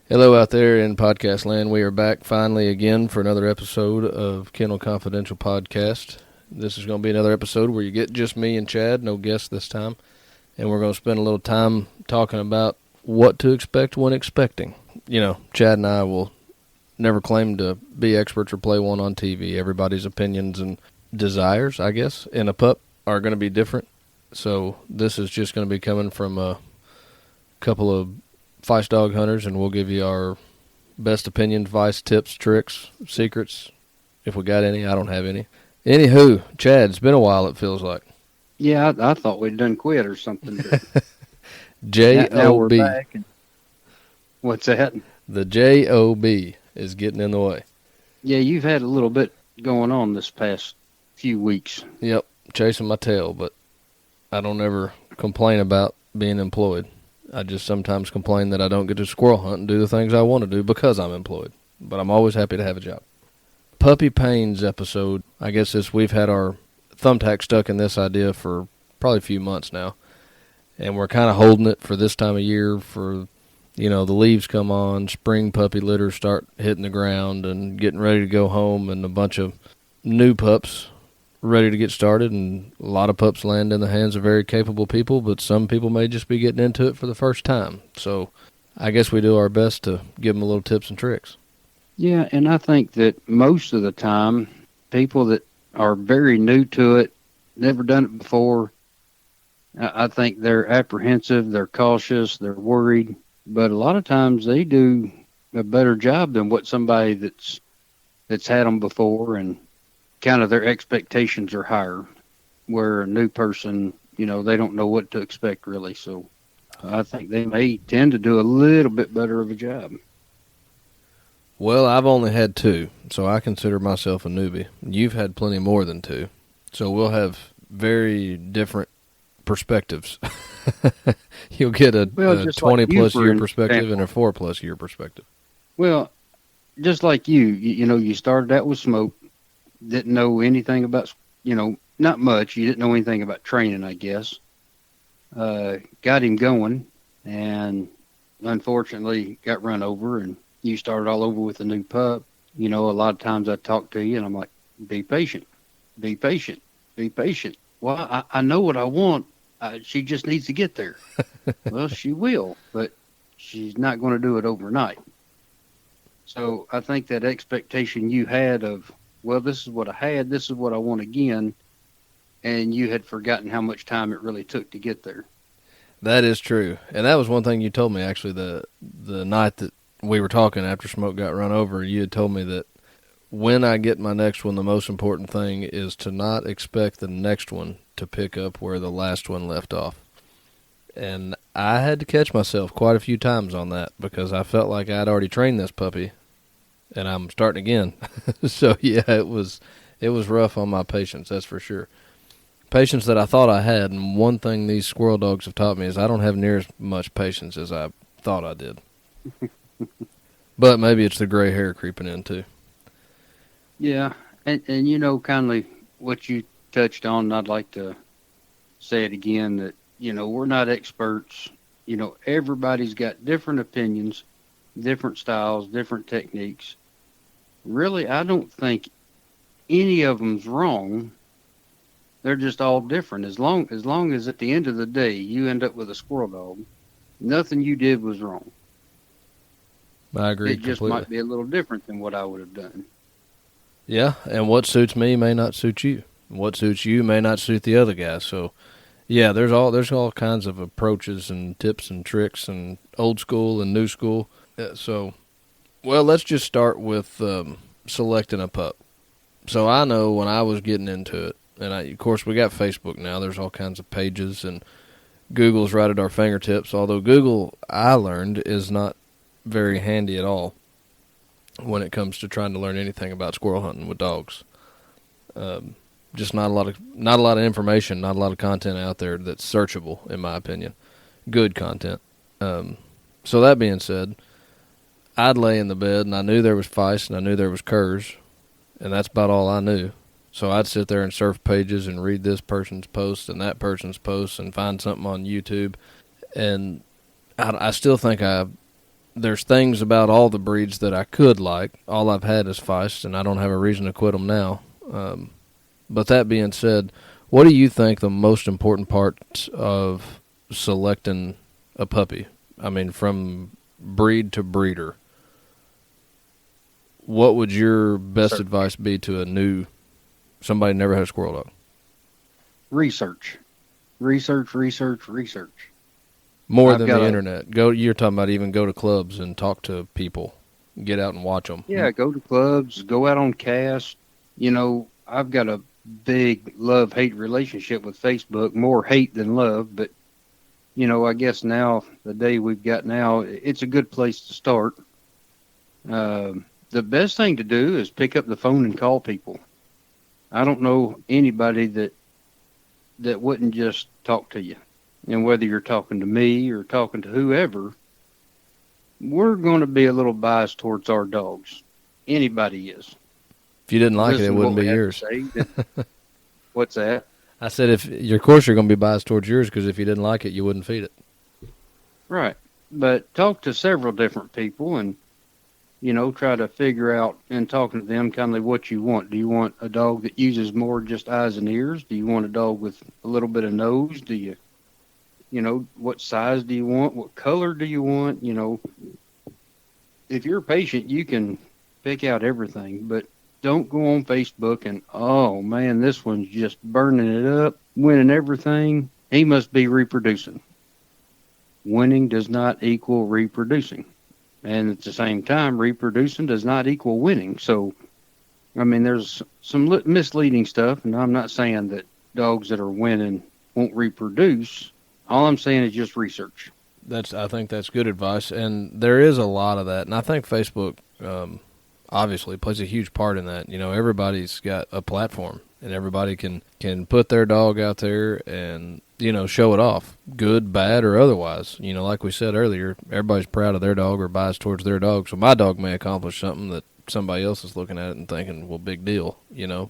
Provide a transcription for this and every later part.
Hello out there in podcast land. We are back finally again for another episode of Kennel Confidential Podcast. This is going to be another episode where you get just me and Chad, no guests this time. And we're going to spend a little time talking about what to expect when expecting. You know, Chad and I will never claim to be experts or play one on TV. Everybody's opinions and desires, I guess, in a pup are going to be different. So this is just going to be coming from a couple of Feist dog hunters, and we'll give you our best opinion, advice, tips, tricks, secrets, if we got any. I don't have any. Anywho, Chad, it's been a while, it feels like. Yeah, I thought we'd done quit or something. But now we're J-O-B. back. And what's that? The J-O-B is getting in the way. Yeah, you've had a little bit going on this past few weeks. Yep, chasing my tail, but I don't ever complain about being employed. I just sometimes complain that I don't get to squirrel hunt and do the things I want to do because I'm employed. But I'm always happy to have a job. Puppy Pains episode. I guess we've had our thumbtack stuck in this idea for probably a few months now. And we're kind of holding it for this time of year for, you know, the leaves come on, spring puppy litters start hitting the ground and getting ready to go home, and a bunch of new pups ready to get started, and a lot of pups land in the hands of very capable people, but some people may just be getting into it for the first time. So I guess we do our best to give them a little tips and tricks. Yeah, and I think that most of the time, people that are very new to it, never done it before, I think they're apprehensive, they're cautious, they're worried, but a lot of times they do a better job than what somebody that's had them before, and kind of their expectations are higher, where a new person, you know, they don't know what to expect really. So I think they may tend to do a little bit better of a job. Well, I've only had two, so I consider myself a newbie. You've had plenty more than two, so we'll have very different perspectives. You'll get a 20-plus year perspective and a 4-plus year perspective. Well, just like you know, you started out with Smoke, didn't know anything about, you know, not much. You didn't know anything about training, I guess. Got him going, and unfortunately got run over, and you started all over with a new pup. You know, a lot of times I talk to you, and I'm like, be patient, be patient, be patient. Well, I know what I want. She just needs to get there. Well, she will, but she's not going to do it overnight. So I think that expectation you had of, well, this is what I had, this is what I want again, and you had forgotten how much time it really took to get there. That is true. And that was one thing you told me, actually, the night that we were talking after Smoke got run over. You had told me that when I get my next one, the most important thing is to not expect the next one to pick up where the last one left off. And I had to catch myself quite a few times on that because I felt like I'd already trained this puppy, and I'm starting again. So, yeah, it was rough on my patience, that's for sure. Patience that I thought I had, and one thing these squirrel dogs have taught me is I don't have near as much patience as I thought I did. But maybe it's the gray hair creeping in, too. Yeah, and you know, kind of what you touched on, and I'd like to say it again, that, you know, we're not experts. You know, everybody's got different opinions, different styles, different techniques. Really, I don't think any of them's wrong. They're just all different. As long as at the end of the day you end up with a squirrel dog, nothing you did was wrong. I agree It just completely. might be a little different than what I would have done. Yeah, and what suits me may not suit you. What suits you may not suit the other guy. So, yeah, there's all kinds of approaches and tips and tricks and old school and new school. So, well, let's just start with selecting a pup. So I know when I was getting into it, and of course we got Facebook now. There's all kinds of pages, and Google's right at our fingertips. Although Google, I learned, is not very handy at all when it comes to trying to learn anything about squirrel hunting with dogs. Just not a lot of information, not a lot of content out there that's searchable, in my opinion. Good content. So that being said, I'd lay in the bed, and I knew there was Feist, and I knew there was curs, and that's about all I knew. So I'd sit there and surf pages and read this person's post and that person's post and find something on YouTube. And I still think I there's things about all the breeds that I could like. All I've had is Feist, and I don't have a reason to quit them now. But that being said, what do you think the most important part of selecting a puppy? I mean, from breed to breeder. What would your best advice be to somebody who never had a squirrel dog? Research. Research. More than the internet. You're talking about even go to clubs and talk to people, get out and watch them. Yeah, go to clubs, go out on cast. I've got a big love-hate relationship with Facebook, more hate than love, but I guess now, the day we've got now, it's a good place to start. The best thing to do is pick up the phone and call people. I don't know anybody that wouldn't just talk to you. And whether you're talking to me or talking to whoever, we're going to be a little biased towards our dogs. Anybody is. If you didn't like it wouldn't be yours. What's that? I said, of course you're going to be biased towards yours, because if you didn't like it, you wouldn't feed it. Right. But talk to several different people and, try to figure out, and talking to them, kind of what you want. Do you want a dog that uses more just eyes and ears? Do you want a dog with a little bit of nose? Do you, what size do you want? What color do you want? If you're patient, you can pick out everything, but don't go on Facebook and, oh man, this one's just burning it up, winning everything. He must be reproducing. Winning does not equal reproducing. And at the same time, reproducing does not equal winning. So, there's some misleading stuff, and I'm not saying that dogs that are winning won't reproduce. All I'm saying is just research. I think that's good advice, and there is a lot of that. And I think Facebook obviously plays a huge part in that. Everybody's got a platform, and everybody can put their dog out there and show it off, good, bad, or otherwise. Like we said earlier, everybody's proud of their dog or biased towards their dog. So my dog may accomplish something that somebody else is looking at it and thinking, well, big deal,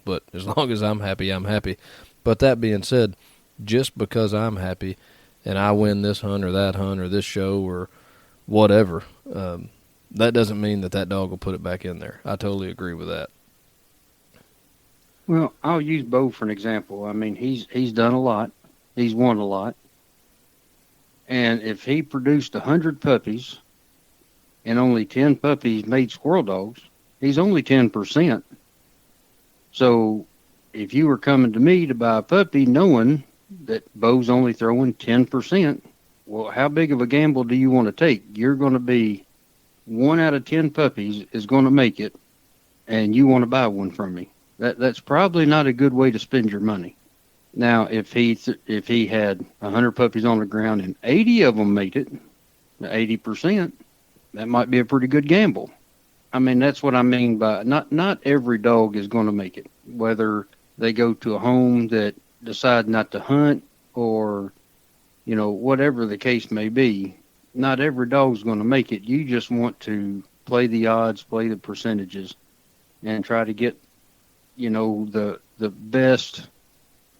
But as long as I'm happy, I'm happy. But that being said, just because I'm happy and I win this hunt or that hunt or this show or whatever, that doesn't mean that dog will put it back in there. I totally agree with that. Well, I'll use Bo for an example. He's done a lot. He's won a lot. And if he produced 100 puppies and only 10 puppies made squirrel dogs, he's only 10%. So if you were coming to me to buy a puppy knowing that Bo's only throwing 10%, well, how big of a gamble do you want to take? You're going to be 1 out of 10 puppies is going to make it, and you want to buy one from me. That's probably not a good way to spend your money. Now, if he had 100 puppies on the ground and 80 of them made it, 80%, that might be a pretty good gamble. That's what I mean by not every dog is going to make it. Whether they go to a home that decide not to hunt or, whatever the case may be, not every dog's going to make it. You just want to play the odds, play the percentages, and try to get, the best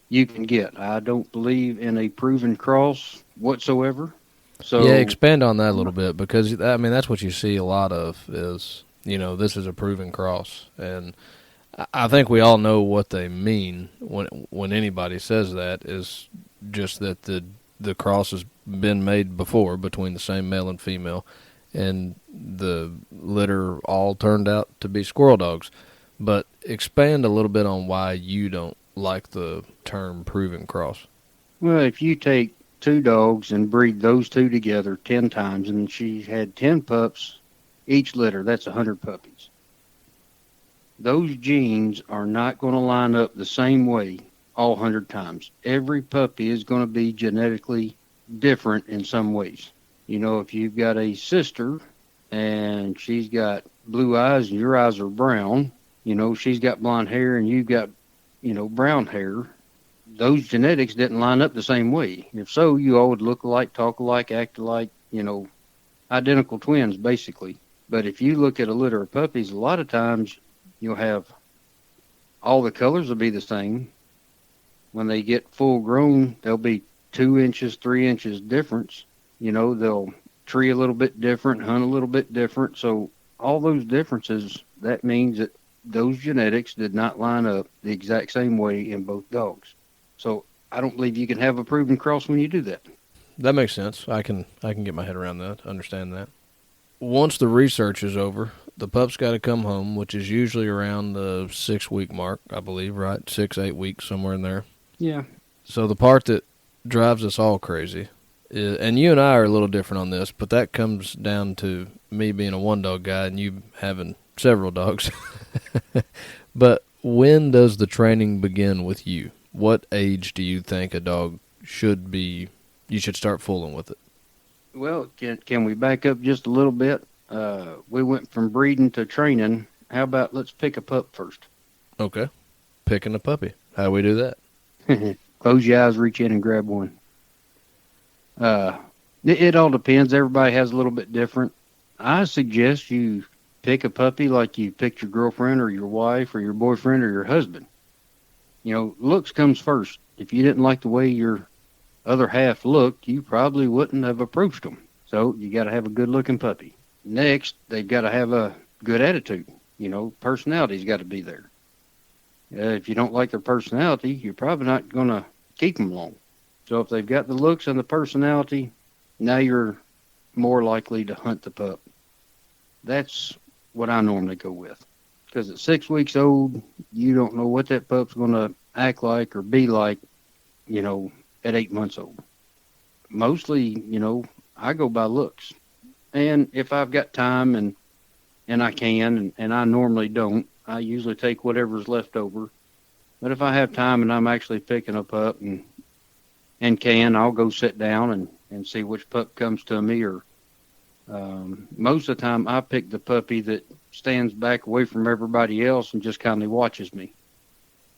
you can get. I don't believe in a proven cross whatsoever. So yeah, expand on that a little bit, because that's what you see a lot of is, this is a proven cross, and I think we all know what they mean when anybody says that, is just that the cross has been made before between the same male and female, and the litter all turned out to be squirrel dogs. But expand a little bit on why you don't like the term proven cross. Well, if you take 2 dogs and breed those 2 together 10 times, and she had 10 pups each litter, that's 100 puppies. Those genes are not going to line up the same way all 100 times. Every puppy is going to be genetically different in some ways. If you've got a sister and she's got blue eyes and your eyes are brown, she's got blonde hair and you've got, brown hair, those genetics didn't line up the same way. If so, you all would look alike, talk alike, act alike, identical twins, basically. But if you look at a litter of puppies, a lot of times you'll have all the colors will be the same. When they get full grown, they'll be 2 inches, 3 inches difference. They'll tree a little bit different, hunt a little bit different. So all those differences, that means that those genetics did not line up the exact same way in both dogs. So I don't believe you can have a proven cross when you do that. That makes sense. I can get my head around that, understand that. Once the research is over, the pup's got to come home, which is usually around the 6 week mark, I believe, right? 6, 8 weeks, somewhere in there. Yeah. So the part that drives us all crazy is, and you and I are a little different on this, but that comes down to me being a one dog guy and you having several dogs. But when does the training begin with you? What age do you think a dog should be? You should start fooling with it. Well, can we back up just a little bit? We went from breeding to training. How about let's pick a pup first? Okay. Picking a puppy. How do we do that? Close your eyes, reach in and grab one. It all depends. Everybody has a little bit different. I suggest you pick a puppy like you picked your girlfriend or your wife or your boyfriend or your husband. You know, looks comes first. If you didn't like the way your other half looked, you probably wouldn't have approached them. So you got to have a good looking puppy. Next, they've got to have a good attitude. You know, personality's got to be there. If you don't like their personality, you're probably not going to keep them long. So if they've got the looks and the personality, now you're more likely to hunt the pup. That's what I normally go with. Because at 6 weeks old, you don't know what that pup's going to act like or be like, you know, at 8 months old. Mostly, you know, I go by looks. And if I've got time and I can, and I normally don't, I usually take whatever's left over. But if I have time and I'm actually picking a pup and can, I'll go sit down and see which pup comes to me. Or most of the time, I pick the puppy that stands back away from everybody else and just kind of watches me.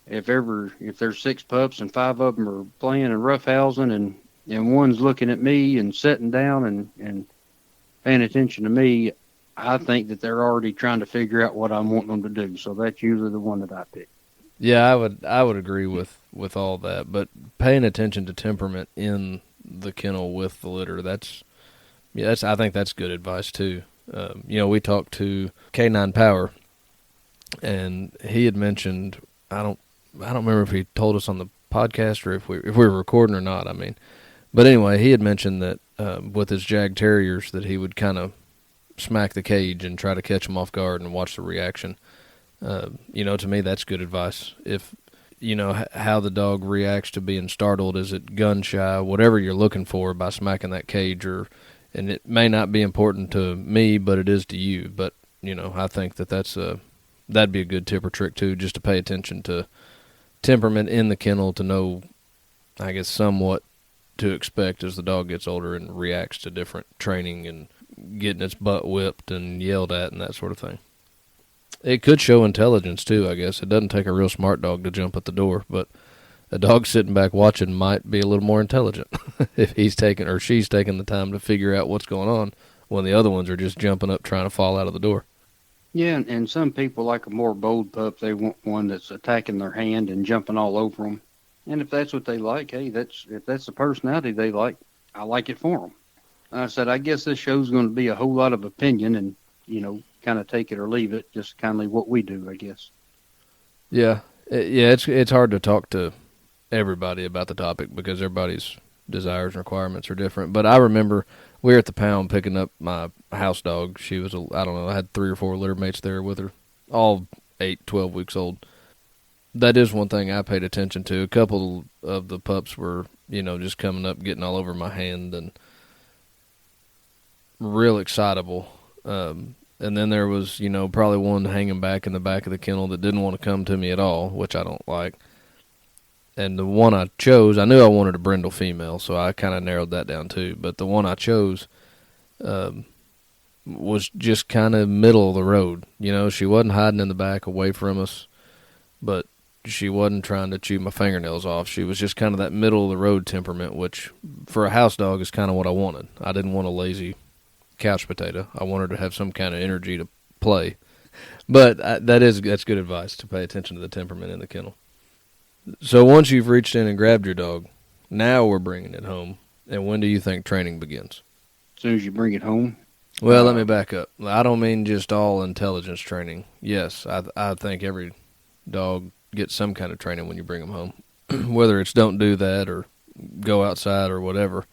If there's 6 pups and 5 of them are playing and roughhousing and one's looking at me and sitting down and paying attention to me, I think that they're already trying to figure out what I'm wanting them to do. So that's usually the one that I pick. Yeah, I would agree with all that, but paying attention to temperament in the kennel with the litter, I think that's good advice too. You know, we talked to K9 Power, and he had mentioned, I don't remember if he told us on the podcast or if we were recording or not. I mean, but anyway, he had mentioned that with his Jag Terriers that he would kind of smack the cage and try to catch them off guard and watch the reaction. You know, to me, that's good advice. If, you know, how the dog reacts to being startled, is it gun shy, whatever you're looking for by smacking that cage, and it may not be important to me, but it is to you. But, you know, I think that'd be a good tip or trick too, just to pay attention to temperament in the kennel to know, I guess, somewhat to expect as the dog gets older and reacts to different training and getting its butt whipped and yelled at and that sort of thing. It could show intelligence too, I guess. It doesn't take a real smart dog to jump at the door, but a dog sitting back watching might be a little more intelligent if he's taking or she's taking the time to figure out what's going on when the other ones are just jumping up trying to fall out of the door. Yeah, and some people like a more bold pup. They want one that's attacking their hand and jumping all over them. And if that's what they like, hey, if that's the personality they like, I like it for them. I said, I guess this show's going to be a whole lot of opinion and, you know, kind of take it or leave it, just kind of what we do, I guess. Yeah. It's hard to talk to everybody about the topic because everybody's desires and requirements are different. But I remember we were at the pound picking up my house dog. She was, I don't know, I had 3 or 4 litter mates there with her, all 8, 12 weeks old. That is one thing I paid attention to. A couple of the pups were, you know, just coming up, getting all over my hand and real excitable. And then there was, you know, probably one hanging back in the back of the kennel that didn't want to come to me at all, which I don't like. And the one I chose, I knew I wanted a brindle female, so I kind of narrowed that down too. But the one I chose was just kind of middle of the road. You know, she wasn't hiding in the back away from us, but she wasn't trying to chew my fingernails off. She was just kind of that middle of the road temperament, which for a house dog is kind of what I wanted. I didn't want a lazy couch potato. I wanted to have some kind of energy to play. But that's good advice, to pay attention to the temperament in the kennel. So once you've reached in and grabbed your dog, now we're bringing it home. And when do you think training begins? as soon as you bring it home. Well, let me back up. I don't mean just all intelligence training. Yes, I think every dog gets some kind of training when you bring them home, whether it's don't do that or go outside or whatever.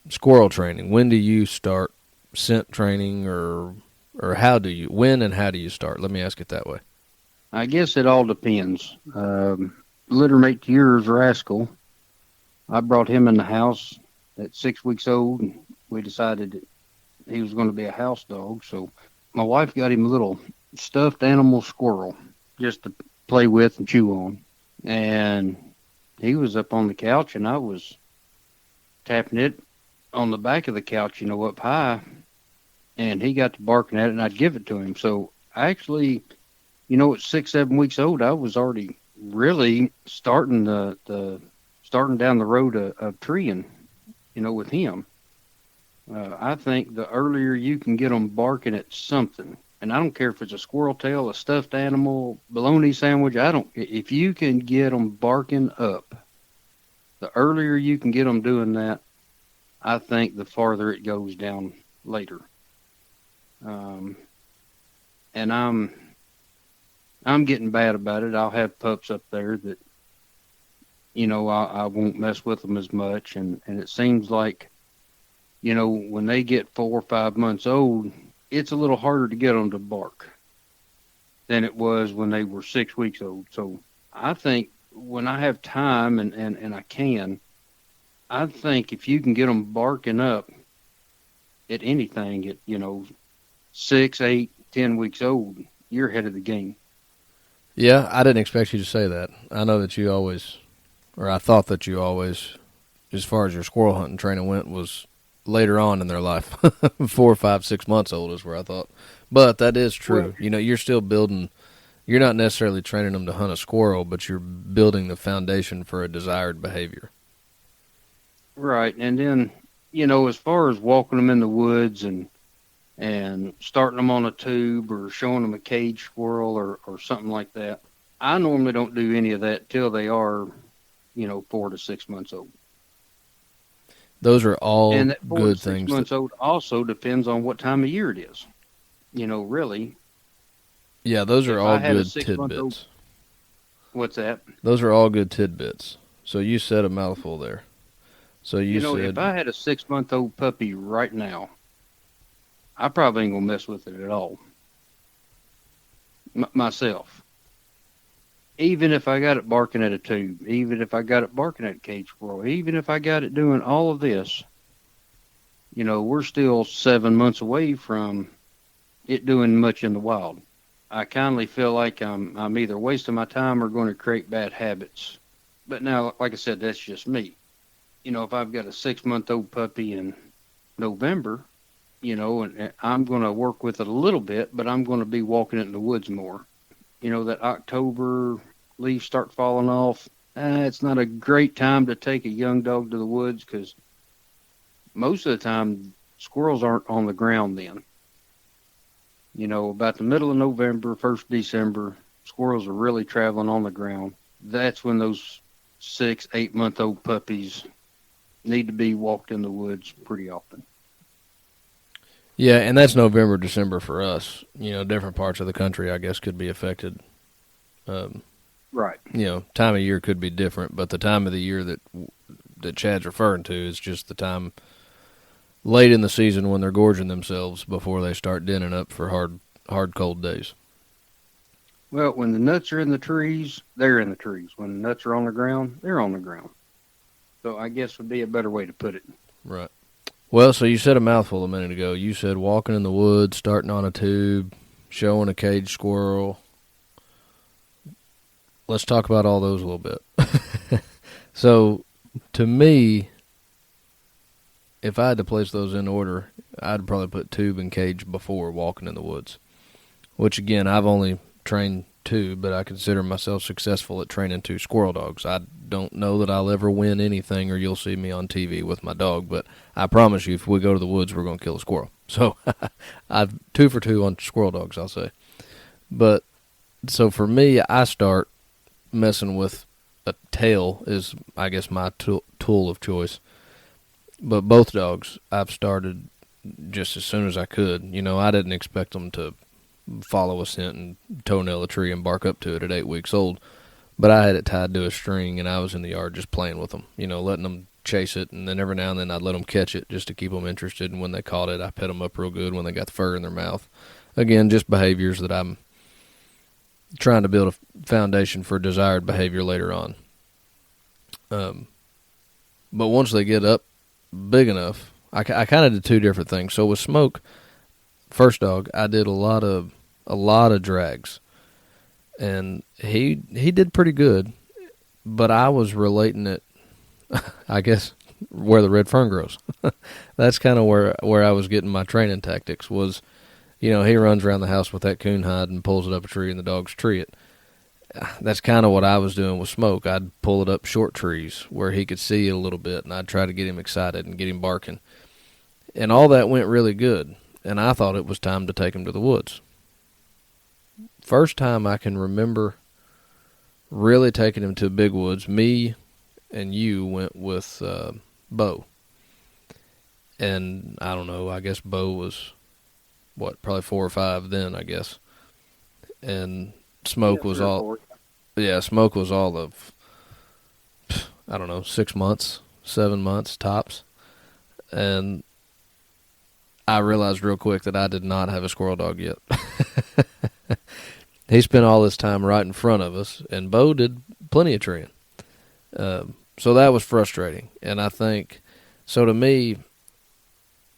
Squirrel training. When do you start scent training, or when and how do you start? Let me ask it that way. I guess it all depends. Littermate to yours, Rascal. I brought him in the house at 6 weeks old, and we decided that he was going to be a house dog. So my wife got him a little stuffed animal squirrel just to play with and chew on. And he was up on the couch, and I was tapping it on the back of the couch, up high. And he got to barking at it, and I'd give it to him. So I actually, at 6, 7 weeks old, I was already really starting starting down the road of treeing, with him. I think the earlier you can get them barking at something, and I don't care if it's a squirrel tail, a stuffed animal, bologna sandwich. If you can get them barking up, the earlier you can get them doing that, I think the farther it goes down later. And I'm getting bad about it. I'll have pups up there that, I won't mess with them as much, and it seems like, when they get 4 or 5 months old, it's a little harder to get them to bark than it was when they were 6 weeks old. So I think when I have time and I can, I think if you can get them barking up at anything at, 6, 8, 10 weeks old, you're ahead of the game. Yeah, I didn't expect you to say that. I know that you always, or I thought that you always, as far as your squirrel hunting training went, was later on in their life. 4, 5, 6 months old is where I thought. But that is true. Well, You're still building, you're not necessarily training them to hunt a squirrel, but you're building the foundation for a desired behavior. right. And then, as far as walking them in the woods and starting them on a tube or showing them a cage squirrel or something like that, I normally don't do any of that till they are, 4 to 6 months old. Those are all And that 4 to good 6 things. months old also depends on what time of year it is. Really. Yeah, those are all good 6-month-old tidbits. What's that? Those are all good tidbits. So you said a mouthful there. So you said, if I had a 6-month-old puppy right now, I probably ain't gonna mess with it at all. Myself. Even if I got it barking at a tube, even if I got it barking at a cage squirrel, even if I got it doing all of this, we're still 7 months away from it doing much in the wild. I kindly feel like I'm either wasting my time or going to create bad habits. But now, like I said, that's just me. If I've got a 6-month-old puppy in November, and I'm going to work with it a little bit, but I'm going to be walking it in the woods more. That October leaves start falling off. It's not a great time to take a young dog to the woods because most of the time squirrels aren't on the ground then. About the middle of November, 1st December, squirrels are really traveling on the ground. That's when those 6, 8-month-old puppies need to be walked in the woods pretty often. yeah, and that's November, December for us. Different parts of the country, I guess, could be affected. Right. Time of year could be different, but the time of the year that Chad's referring to is just the time late in the season when they're gorging themselves before they start denning up for hard cold days. Well, when the nuts are in the trees, they're in the trees. When the nuts are on the ground, they're on the ground. So I guess would be a better way to put it. Right. Well, so you said a mouthful a minute ago. You said walking in the woods, starting on a tube, showing a cage squirrel. Let's talk about all those a little bit. So, to me, if I had to place those in order, I'd probably put tube and cage before walking in the woods. Which, again, I've only trained 2, but I consider myself successful at training 2 squirrel dogs. I don't know that I'll ever win anything or you'll see me on TV with my dog, but I promise you if we go to the woods, we're going to kill a squirrel. So, I've 2 for 2 on squirrel dogs, I'll say. But, so for me, I start messing with a tail is, I guess, my tool of choice. But both dogs, I've started just as soon as I could. You know, I didn't expect them to follow a scent and toenail a tree and bark up to it at 8 weeks old. But I had it tied to a string, and I was in the yard just playing with them, you know, letting them chase it. And then every now and then I'd let them catch it just to keep them interested. And when they caught it, I pet them up real good when they got the fur in their mouth. Again, just behaviors that I'm trying to build a foundation for desired behavior later on. But once they get up big enough, I kind of did two different things. So with Smoke, first dog, I did a lot of drags, and he did pretty good. But I was relating it, I guess, where the red fern grows. That's kind of where I was getting my training tactics was, you know, he runs around the house with that coon hide and pulls it up a tree, and the dogs tree it. That's kind of what I was doing with Smoke. I'd pull it up short trees where he could see it a little bit, and I'd try to get him excited and get him barking. And all that went really good, and I thought it was time to take him to the woods. First time I can remember really taking him to big woods, me and you went with Bo. And I don't know, I guess Bo was, probably 4 or 5 then, I guess. And Smoke was all, Smoke was all of, I don't know, 6 months, 7 months tops. And I realized real quick that I did not have a squirrel dog yet. He spent all this time right in front of us, and Bo did plenty of treeing. So that was frustrating. And I think, so to me,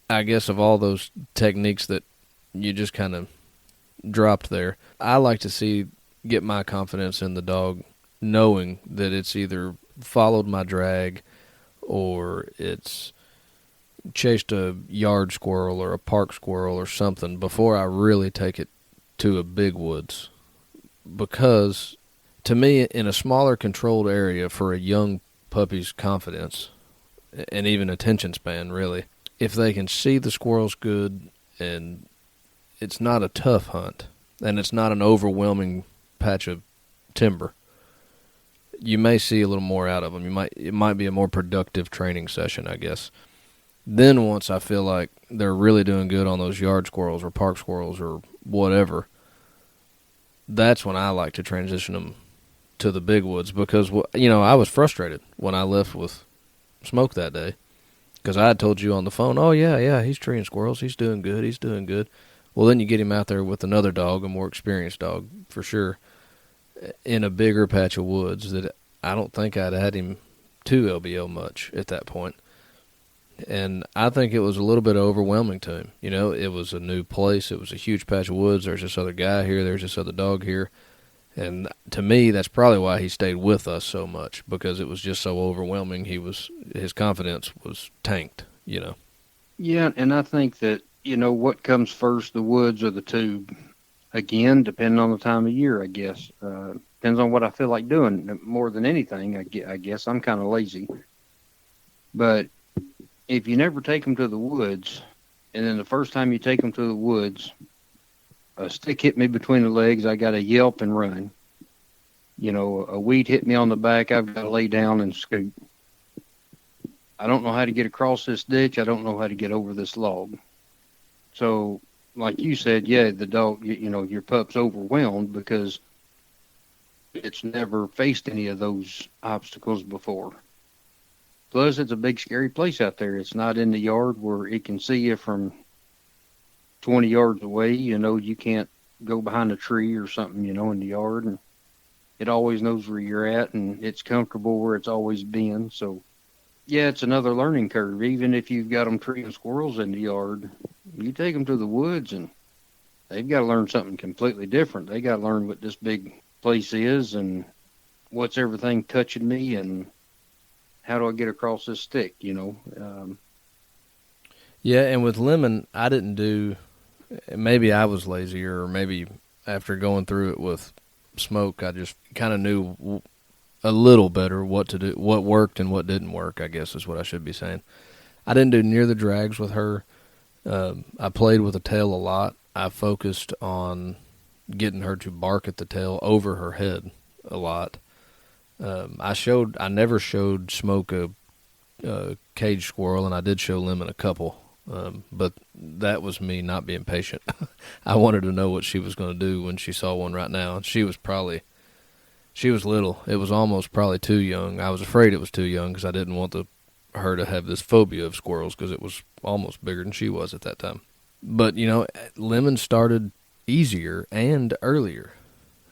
I guess of all those techniques that you just kind of dropped there, I like to get my confidence in the dog knowing that it's either followed my drag or it's chased a yard squirrel or a park squirrel or something before I really take it to a big woods. Because to me, in a smaller controlled area for a young puppy's confidence and even attention span, really, if they can see the squirrels good and it's not a tough hunt and it's not an overwhelming patch of timber, you may see a little more out of them. It might be a more productive training session, I guess. Then once I feel like they're really doing good on those yard squirrels or park squirrels or whatever, that's when I like to transition them to the big woods because, you know, I was frustrated when I left with Smoke that day because I had told you on the phone, oh, yeah, he's treeing squirrels. He's doing good. Well, then you get him out there with another dog, a more experienced dog, for sure, in a bigger patch of woods that I don't think I'd had him to LBL much at that point. And I think it was a little bit overwhelming to him. You know, it was a new place. It was a huge patch of woods. There's this other guy here. There's this other dog here. And to me, that's probably why he stayed with us so much, because it was just so overwhelming. His confidence was tanked, you know. Yeah, and I think that, you know, what comes first, the woods or the tube? Again, depending on the time of year, I guess. Depends on what I feel like doing more than anything. I guess I'm kind of lazy. But if you never take them to the woods, and then the first time you take them to the woods, a stick hit me between the legs, I got to yelp and run. You know, a weed hit me on the back, I've got to lay down and scoot. I don't know how to get across this ditch. I don't know how to get over this log. So, like you said, yeah, the dog, you know, your pup's overwhelmed because it's never faced any of those obstacles before. Plus, it's a big, scary place out there. It's not in the yard where it can see you from 20 yards away. You know, you can't go behind a tree or something, you know, in the yard. And it always knows where you're at, and it's comfortable where it's always been. So, yeah, it's another learning curve. Even if you've got them treeing squirrels in the yard, you take them to the woods, and they've got to learn something completely different. They got to learn what this big place is and what's everything touching me and how do I get across this stick, you know? Yeah, and with Lemon, I didn't do, maybe I was lazier, or maybe after going through it with Smoke, I just kind of knew a little better what to do, what worked and what didn't work, I guess is what I should be saying. I didn't do near the drags with her. I played with the tail a lot. I focused on getting her to bark at the tail over her head a lot. I never showed Smoke a cage squirrel, and I did show Lemon a couple. But that was me not being patient. I wanted to know what she was going to do when she saw one right now. And she was little. It was almost probably too young. I was afraid it was too young because I didn't want her to have this phobia of squirrels because it was almost bigger than she was at that time. But, Lemon started easier and earlier.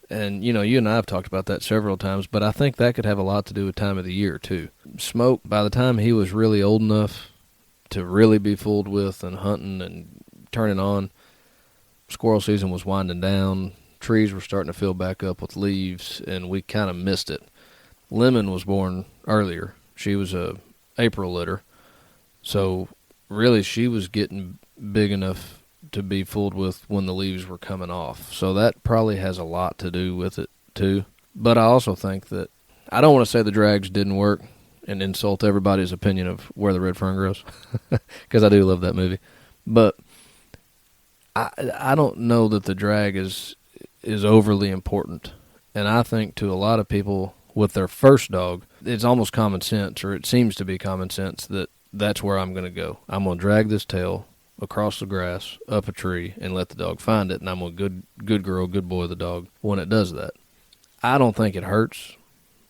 And, you and I have talked about that several times, but I think that could have a lot to do with time of the year, too. Smoke, by the time he was really old enough to really be fooled with and hunting and turning on, squirrel season was winding down. Trees were starting to fill back up with leaves, and we kind of missed it. Lemon was born earlier. She was a April litter, so really she was getting big enough to be fooled with when the leaves were coming off. So that probably has a lot to do with it, too. But I also think that I don't want to say the drags didn't work and insult everybody's opinion of where the red fern grows, because I do love that movie. But I don't know that the drag is overly important. And I think to a lot of people with their first dog, it's almost common sense, or it seems to be common sense, that that's where I'm going to go. I'm going to drag this tail across the grass, up a tree, and let the dog find it, and I'm a good girl, good boy, the dog, when it does that. I don't think it hurts,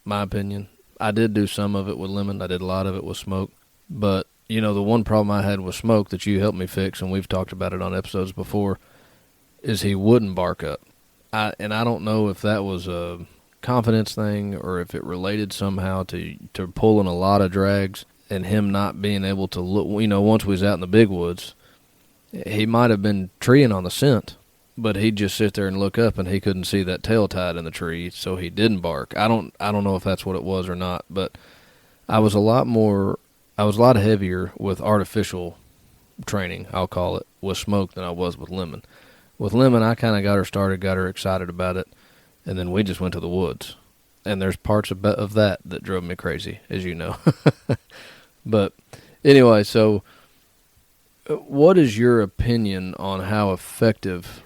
my opinion. I did do some of it with Lemon. I did a lot of it with Smoke. But, the one problem I had with Smoke that you helped me fix, and we've talked about it on episodes before, is he wouldn't bark up. I don't know if that was a confidence thing or if it related somehow to pulling a lot of drags and him not being able to look. Once we was out in the big woods, he might have been treeing on the scent, but he'd just sit there and look up, and he couldn't see that tail tied in the tree, so he didn't bark. I don't know if that's what it was or not, but I was a lot heavier with artificial training, I'll call it, with Smoke than I was with Lemon. With Lemon, I kind of got her started, got her excited about it, and then we just went to the woods. And there's parts of that drove me crazy, as you know. But anyway, so what is your opinion on how effective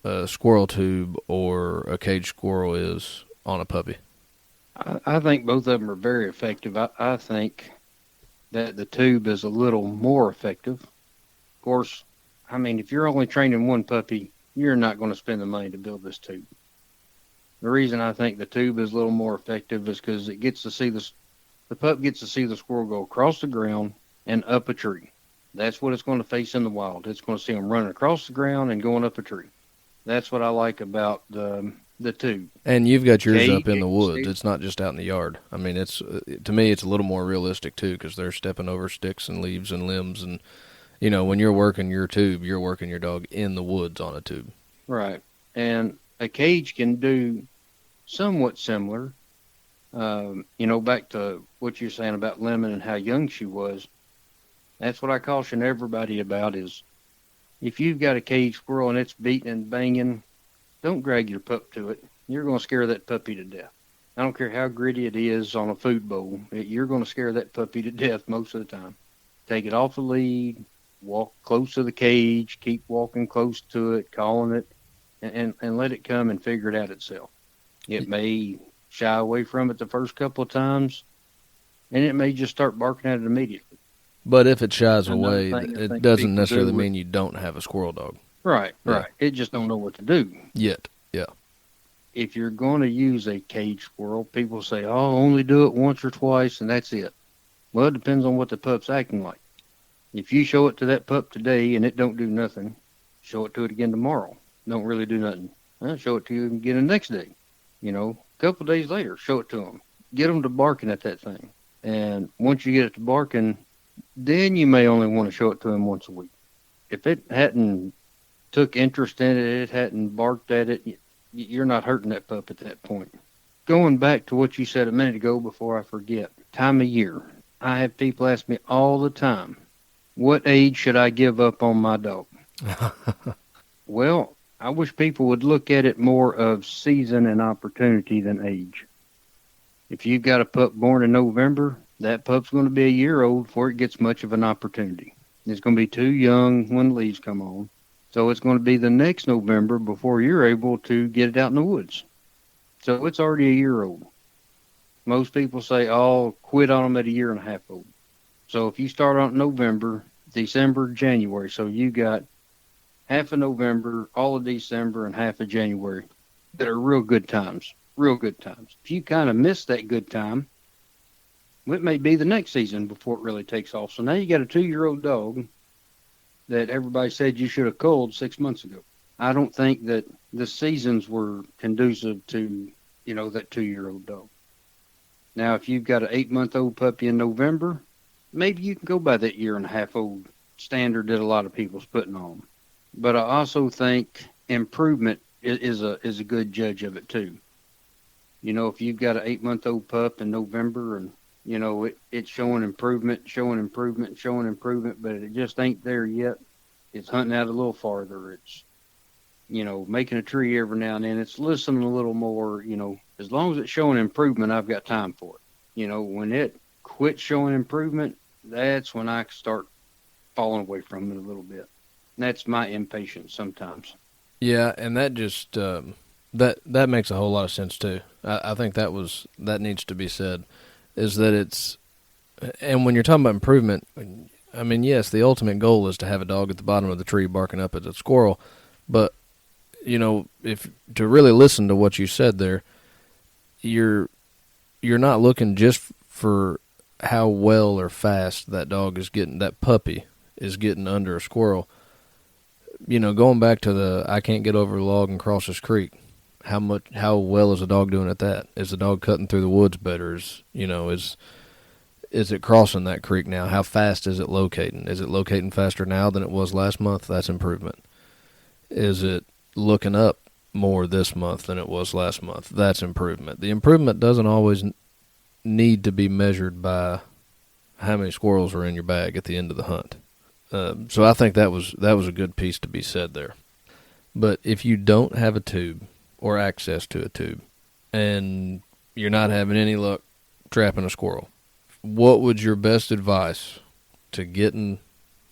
a squirrel tube or a cage squirrel is on a puppy? I think both of them are very effective. I think that the tube is a little more effective. Of course, if you're only training one puppy, you're not going to spend the money to build this tube. The reason I think the tube is a little more effective is because it gets to see the pup gets to see the squirrel go across the ground and up a tree. That's what it's going to face in the wild. It's going to see them running across the ground and going up a tree. That's what I like about the tube. And you've got yours up in the woods. It's not just out in the yard. It's to me, it's a little more realistic too, because they're stepping over sticks and leaves and limbs, and when you're working your tube, you're working your dog in the woods on a tube. Right, and a cage can do somewhat similar. Back to what you're saying about Lemon and how young she was. That's what I caution everybody about is if you've got a cage squirrel and it's beating and banging, don't drag your pup to it. You're going to scare that puppy to death. I don't care how gritty it is on a food bowl. You're going to scare that puppy to death most of the time. Take it off the lead, walk close to the cage, keep walking close to it, calling it, and let it come and figure it out itself. It may shy away from it the first couple of times, and it may just start barking at it immediately. But if it shies away, it doesn't necessarily mean you don't have a squirrel dog. Right. It just don't know what to do. Yet, yeah. If you're going to use a cage squirrel, people say, only do it once or twice, and that's it. Well, it depends on what the pup's acting like. If you show it to that pup today and it don't do nothing, show it to it again tomorrow. Don't really do nothing. Show it to you again the next day. A couple of days later, show it to them. Get them to barking at that thing. And once you get it to barking, then you may only want to show it to him once a week. If it hadn't took interest in it, it hadn't barked at it, you're not hurting that pup at that point. Going back to what you said a minute ago before I forget, time of year. I have people ask me all the time, what age should I give up on my dog? Well, I wish people would look at it more of season and opportunity than age. If you've got a pup born in November, that pup's going to be a year old before it gets much of an opportunity. It's going to be too young when the leaves come on. So it's going to be the next November before you're able to get it out in the woods. So it's already a year old. Most people say, quit on them at a year and a half old. So if you start on November, December, January, so you got half of November, all of December, and half of January that are real good times. Real good times. If you kind of miss that good time, it may be the next season before it really takes off. So now you got a 2-year-old dog that everybody said you should have culled 6 months ago. I don't think that the seasons were conducive to, that 2-year-old dog. Now, if you've got an 8-month-old puppy in November, maybe you can go by that 1.5-year-old standard that a lot of people's putting on. But I also think improvement is a good judge of it too. If you've got an 8-month-old pup in November and it's showing improvement, but it just ain't there yet. It's hunting out a little farther. It's making a tree every now and then. It's listening a little more. As long as it's showing improvement, I've got time for it. When it quits showing improvement, that's when I start falling away from it a little bit. And that's my impatience sometimes. Yeah, and that just that makes a whole lot of sense too. I think that needs to be said. Is that it's, and when you're talking about improvement, I mean, yes, the ultimate goal is to have a dog at the bottom of the tree barking up at a squirrel, but if to really listen to what you said there, you're not looking just for how well or fast that dog is getting, that puppy is getting under a squirrel. Going back to the I can't get over the log and cross this creek. How well is a dog doing at that? Is the dog cutting through the woods better? Is it crossing that creek now? How fast is it locating? Is it locating faster now than it was last month? That's improvement. Is it looking up more this month than it was last month? That's improvement. The improvement doesn't always need to be measured by how many squirrels are in your bag at the end of the hunt. So I think that was a good piece to be said there. But if you don't have a tube or access to a tube, and you're not having any luck trapping a squirrel, what would your best advice to getting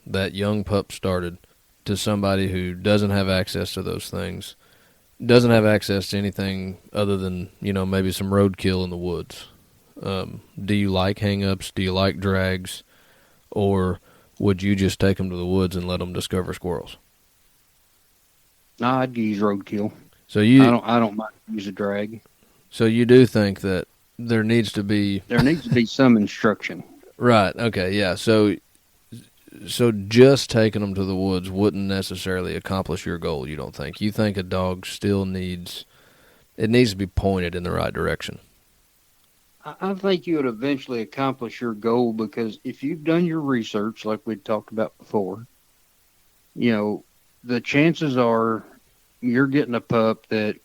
that young pup started to somebody who doesn't have access to those things, doesn't have access to anything other than, maybe some roadkill in the woods? Do you like hang-ups? Do you like drags? Or would you just take them to the woods and let them discover squirrels? No, I'd use roadkill. So I don't mind use a drag. So you do think that there needs to be some instruction. Right. Okay. Yeah. So just taking them to the woods wouldn't necessarily accomplish your goal. You don't think? You think a dog still needs to be pointed in the right direction. I think you would eventually accomplish your goal, because if you've done your research, like we talked about before, the chances are you're getting a pup that,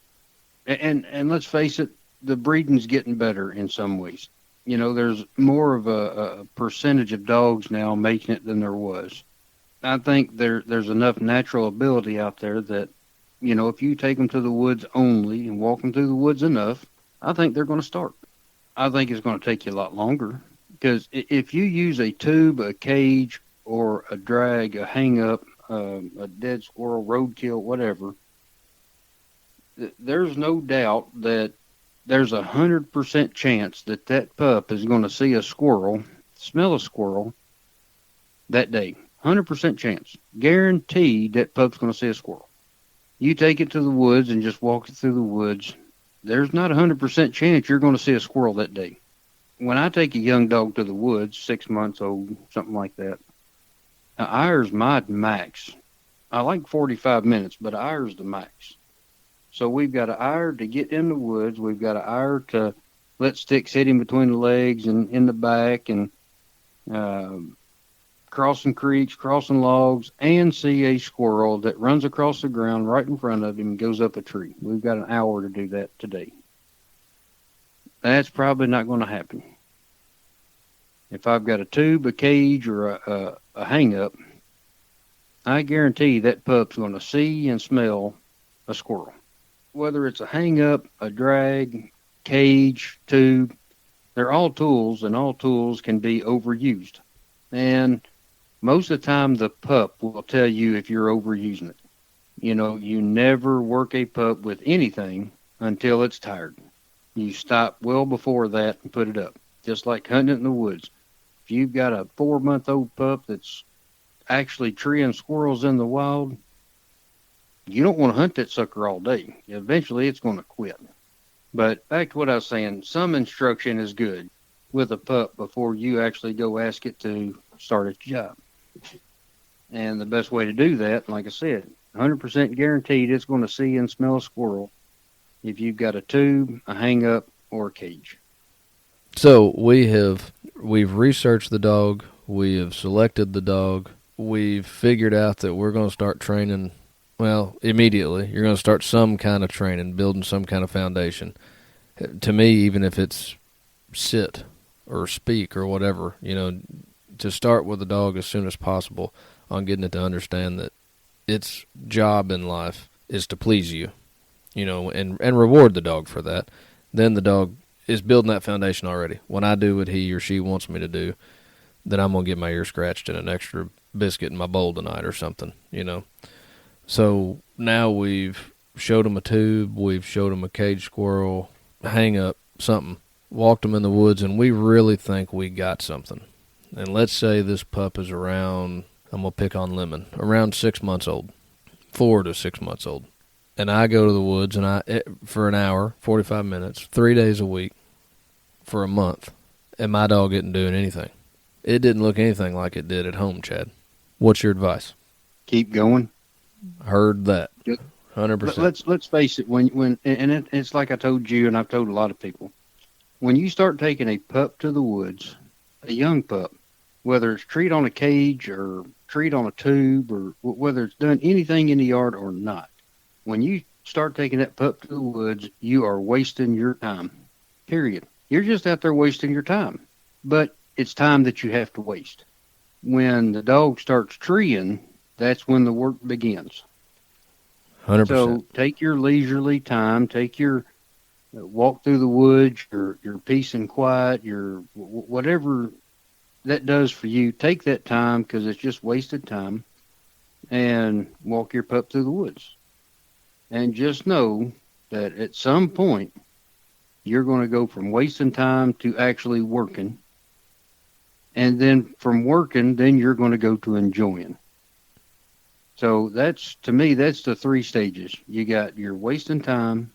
and let's face it, the breeding's getting better in some ways. There's more of a percentage of dogs now making it than there was. I think there's enough natural ability out there that, if you take them to the woods only and walk them through the woods enough, I think they're going to start. I think it's going to take you a lot longer, because if you use a tube, a cage, or a drag, a hang-up, a dead squirrel, roadkill, whatever, there's no doubt that there's 100% chance that pup is going to see a squirrel, smell a squirrel that day. 100% chance. Guaranteed that pup's going to see a squirrel. You take it to the woods and just walk it through the woods, there's not 100% chance you're going to see a squirrel that day. When I take a young dog to the woods, 6 months old, something like that, an hour's my max. I like 45 minutes, but an hour's the max. So we've got an hour to get in the woods. We've got an hour to let sticks hit him between the legs and in the back, and crossing creeks, crossing logs, and see a squirrel that runs across the ground right in front of him and goes up a tree. We've got an hour to do that today. That's probably not going to happen. If I've got a tube, a cage, or a hang-up, I guarantee that pup's going to see and smell a squirrel. Whether it's a hang-up, a drag, cage, tube, they're all tools, and all tools can be overused. And most of the time, the pup will tell you if you're overusing it. You never work a pup with anything until it's tired. You stop well before that and put it up, just like hunting in the woods. If you've got a 4-month-old pup that's actually treeing squirrels in the wild, you don't want to hunt that sucker all day. Eventually, it's going to quit. But back to what I was saying, some instruction is good with a pup before you actually go ask it to start its job. And the best way to do that, like I said, 100% guaranteed it's going to see and smell a squirrel if you've got a tube, a hang up, or a cage. So we've researched the dog, we have selected the dog, we've figured out that we're going to start training. Well, immediately you're going to start some kind of training, building some kind of foundation. To me, even if it's sit or speak or whatever, to start with the dog as soon as possible on getting it to understand that its job in life is to please you, and reward the dog for that. Then the dog is building that foundation already. When I do what he or she wants me to do, then I'm going to get my ear scratched and an extra biscuit in my bowl tonight or something, So now we've showed them a tube, we've showed them a cage squirrel, hang up, something, walked them in the woods, and we really think we got something. And let's say this pup is around, I'm going to pick on Lemon, around 6 months old, 4 to 6 months old. And I go to the woods for an hour, 45 minutes, 3 days a week for a month, and my dog isn't doing anything. It didn't look anything like it did at home, Chad. What's your advice? Keep going. Heard that. 100%. Let's face it. It's like I told you, and I've told a lot of people. When you start taking a pup to the woods, a young pup, whether it's treat on a cage or treat on a tube or whether it's done anything in the yard or not, when you start taking that pup to the woods, you are wasting your time. Period. You're just out there wasting your time. But it's time that you have to waste. When the dog starts treeing, that's when the work begins. 100%. So take your leisurely time, take your walk through the woods, your peace and quiet, your whatever that does for you. Take that time because it's just wasted time, and walk your pup through the woods. And just know that at some point you're going to go from wasting time to actually working, and then from working, then you're going to go to enjoying. So to me, that's the 3 stages. You got your wasting time,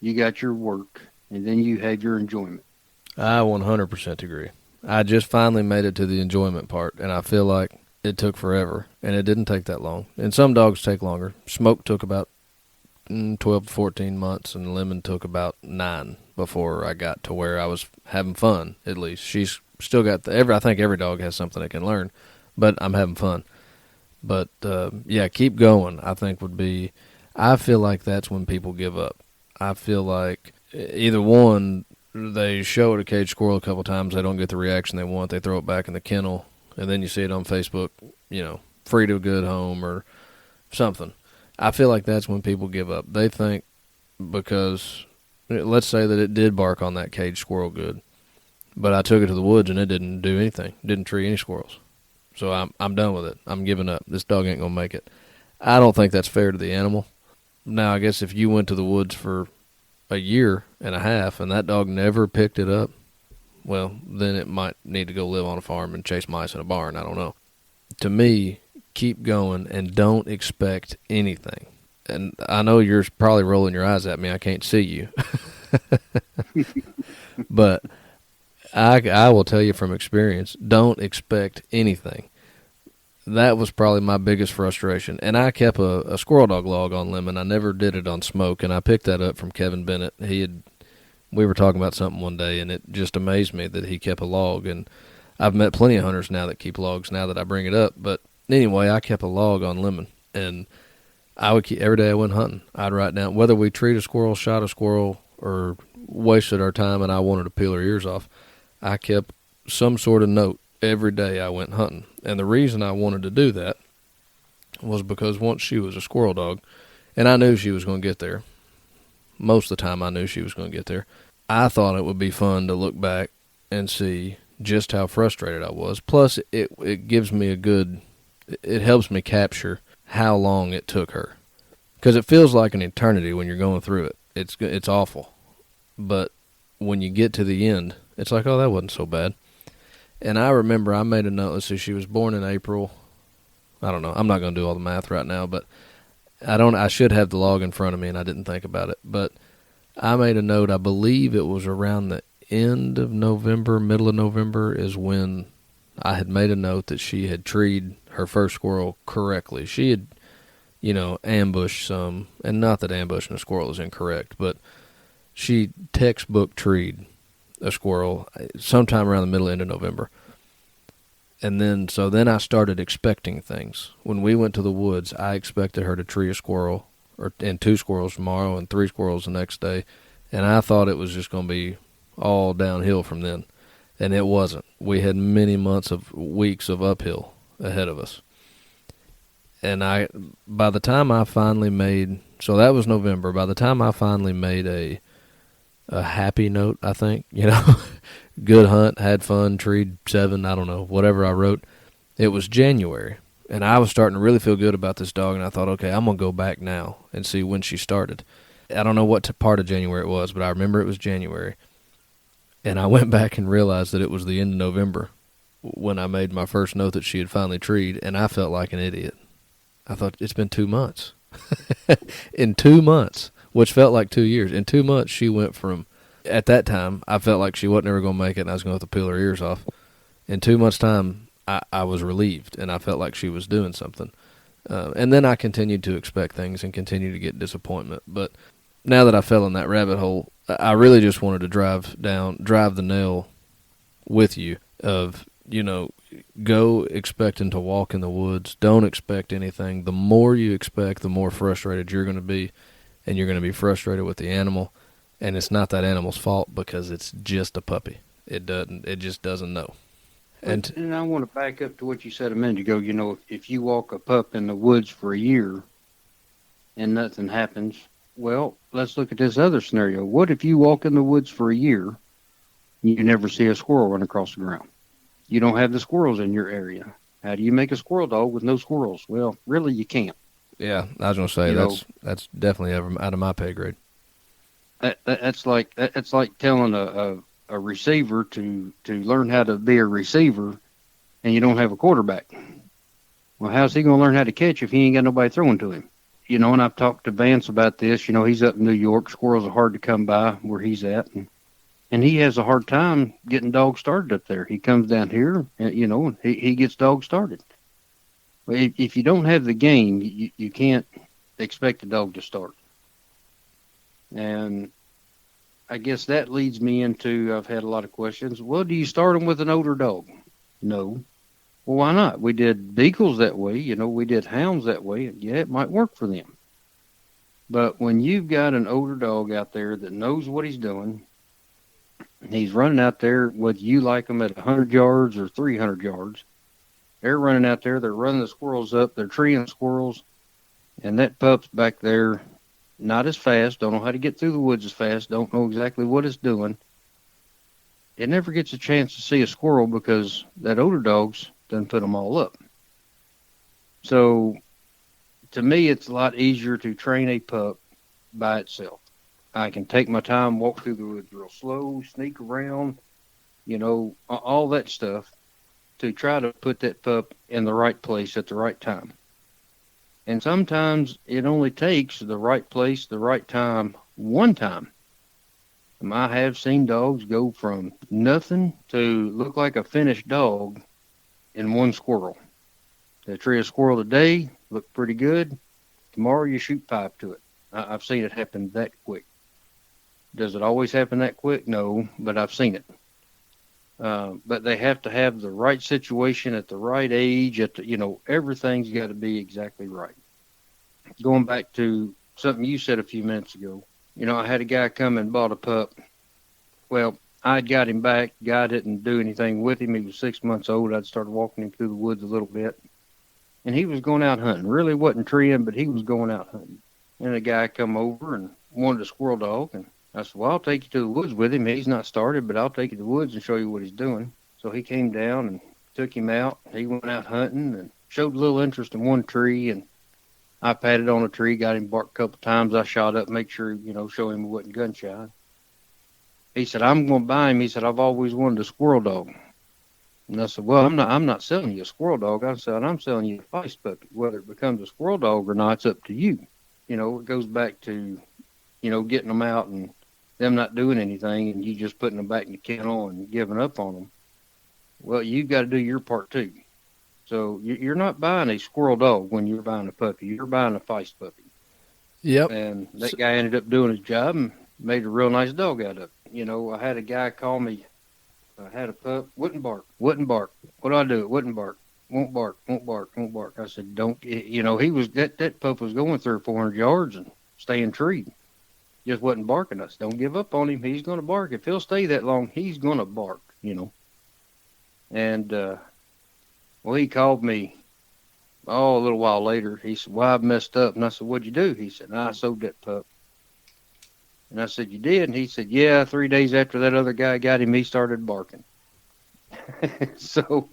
you got your work, and then you have your enjoyment. I 100% agree. I just finally made it to the enjoyment part, and I feel like it took forever, and it didn't take that long. And some dogs take longer. Smoke took about 12 to 14 months, and Lemon took about 9 before I got to where I was having fun, at least. She's still got I think every dog has something it can learn, but I'm having fun. But, keep going, I think I feel like that's when people give up. I feel like either one, they show it a cage squirrel a couple times, they don't get the reaction they want, they throw it back in the kennel, and then you see it on Facebook, free to a good home or something. I feel like that's when people give up. They think because, let's say that it did bark on that cage squirrel good, but I took it to the woods and it didn't do anything, didn't tree any squirrels. So I'm done with it. I'm giving up. This dog ain't going to make it. I don't think that's fair to the animal. Now, I guess if you went to the woods for a year and a half and that dog never picked it up, well, then it might need to go live on a farm and chase mice in a barn. I don't know. To me, keep going and don't expect anything. And I know you're probably rolling your eyes at me. I can't see you. But I will tell you from experience, don't expect anything. That was probably my biggest frustration. And I kept a squirrel dog log on Lemon. I never did it on Smoke, and I picked that up from Kevin Bennett. We were talking about something one day, and it just amazed me that he kept a log. And I've met plenty of hunters now that keep logs now that I bring it up. But anyway, I kept a log on Lemon, and I would keep, every day I went hunting, I'd write down whether we treat a squirrel, shot a squirrel, or wasted our time and I wanted to peel her ears off. I kept some sort of note every day I went hunting. And the reason I wanted to do that was because once she was a squirrel dog, and I knew she was going to get there. Most of the time I knew she was going to get there. I thought it would be fun to look back and see just how frustrated I was. Plus, it gives me it helps me capture how long it took her. Because it feels like an eternity when you're going through it. It's awful. But when you get to the end, it's like, oh, that wasn't so bad. And I remember I made a note. Let's see, she was born in April. I don't know. I'm not going to do all the math right now, but I should have the log in front of me, and I didn't think about it. But I made a note. I believe it was around the end of November, middle of November, is when I had made a note that she had treed her first squirrel correctly. She had, ambushed some, and not that ambushing a squirrel is incorrect, but she textbook treed a squirrel sometime around the middle end of November. And then I started expecting things. When we went to the woods, I expected her to tree a squirrel, and 2 squirrels tomorrow and 3 squirrels the next day, and I thought it was just going to be all downhill from then. And it wasn't. We had many weeks of uphill ahead of us. And by the time I finally made, so that was November, by the time I finally made a happy note, I think, good hunt, had fun, treed 7, I don't know, whatever I wrote, it was January. And I was starting to really feel good about this dog, and I thought, okay, I'm going to go back now and see when she started. I don't know what part of January it was, but I remember it was January. And I went back and realized that it was the end of November when I made my first note that she had finally treed, and I felt like an idiot. I thought, it's been 2 months. In 2 months, which felt like 2 years. In 2 months, she went from, at that time, I felt like she wasn't ever going to make it and I was going to have to peel her ears off. In 2 months' time, I was relieved and I felt like she was doing something. And then I continued to expect things and continue to get disappointment. But now that I fell in that rabbit hole, I really just wanted to drive the nail with you of, go expecting to walk in the woods. Don't expect anything. The more you expect, the more frustrated you're going to be, and you're going to be frustrated with the animal. And it's not that animal's fault because it's just a puppy. It just doesn't know. And I want to back up to what you said a minute ago. If you walk a pup in the woods for a year and nothing happens, well, let's look at this other scenario. What if you walk in the woods for a year and you never see a squirrel run across the ground? You don't have the squirrels in your area. How do you make a squirrel dog with no squirrels? Well, really, you can't. Yeah, I was going to say that's definitely out of my pay grade. That's like telling a receiver to learn how to be a receiver, and you don't have a quarterback. Well, how's he going to learn how to catch if he ain't got nobody throwing to him? And I've talked to Vance about this. He's up in New York. Squirrels are hard to come by where he's at, and he has a hard time getting dogs started up there. He comes down here, and he gets dogs started. Well, if you don't have the game, you can't expect a dog to start. And I guess that leads me into, I've had a lot of questions. Well, do you start them with an older dog? No. Well, why not? We did beagles that way. We did hounds that way. Yeah, it might work for them. But when you've got an older dog out there that knows what he's doing, he's running out there, whether you like them at 100 yards or 300 yards, they're running out there, they're running the squirrels up, they're treeing squirrels, and that pup's back there not as fast, don't know how to get through the woods as fast, don't know exactly what it's doing. It never gets a chance to see a squirrel because that older dog's done put them all up. So, to me, it's a lot easier to train a pup by itself. I can take my time, walk through the woods real slow, sneak around, all that stuff to try to put that pup in the right place at the right time. And sometimes it only takes the right place, the right time, one time. I have seen dogs go from nothing to look like a finished dog in one squirrel. They tree a squirrel today, look pretty good. Tomorrow you shoot pipe to it. I've seen it happen that quick. Does it always happen that quick? No, but I've seen it. But they have to have the right situation at the right age. Everything's got to be exactly right. Going back to something you said a few minutes ago, I had a guy come and bought a pup. Well, I'd got him back. Guy didn't do anything with him. He was 6 months old. I'd started walking him through the woods a little bit, and he was going out hunting. Really wasn't treeing, but he was going out hunting. And a guy come over and wanted a squirrel dog, and I said, well, I'll take you to the woods with him. He's not started, but I'll take you to the woods and show you what he's doing. So he came down and took him out. He went out hunting and showed a little interest in one tree, and I patted on a tree, got him barked a couple times. I shot up, make sure, show him he wasn't gun shy. He said, I'm going to buy him. He said, I've always wanted a squirrel dog. And I said, well, I'm not selling you a squirrel dog. I'm selling you a feist puppy. Whether it becomes a squirrel dog or not, it's up to you. It goes back to, getting them out and them not doing anything and you just putting them back in the kennel and giving up on them. Well, you've got to do your part too. So you're not buying a squirrel dog when you're buying a puppy. You're buying a feist puppy. Yep. And that guy ended up doing his job and made a real nice dog out of it. I had a guy call me. I had a pup, wouldn't bark, wouldn't bark. What do I do? It wouldn't bark, won't bark, won't bark, won't bark. I said, don't. He was that pup was going 300 or 400 yards and staying treed, just wasn't barking. I said, don't give up on him. He's going to bark. If he'll stay that long, he's going to bark. And well, he called me. Oh, a little while later, he said, well, I've messed up. And I said, what'd you do? He said, I sold that pup. And I said, you did? And he said, yeah, 3 days after that other guy got him, he started barking. So,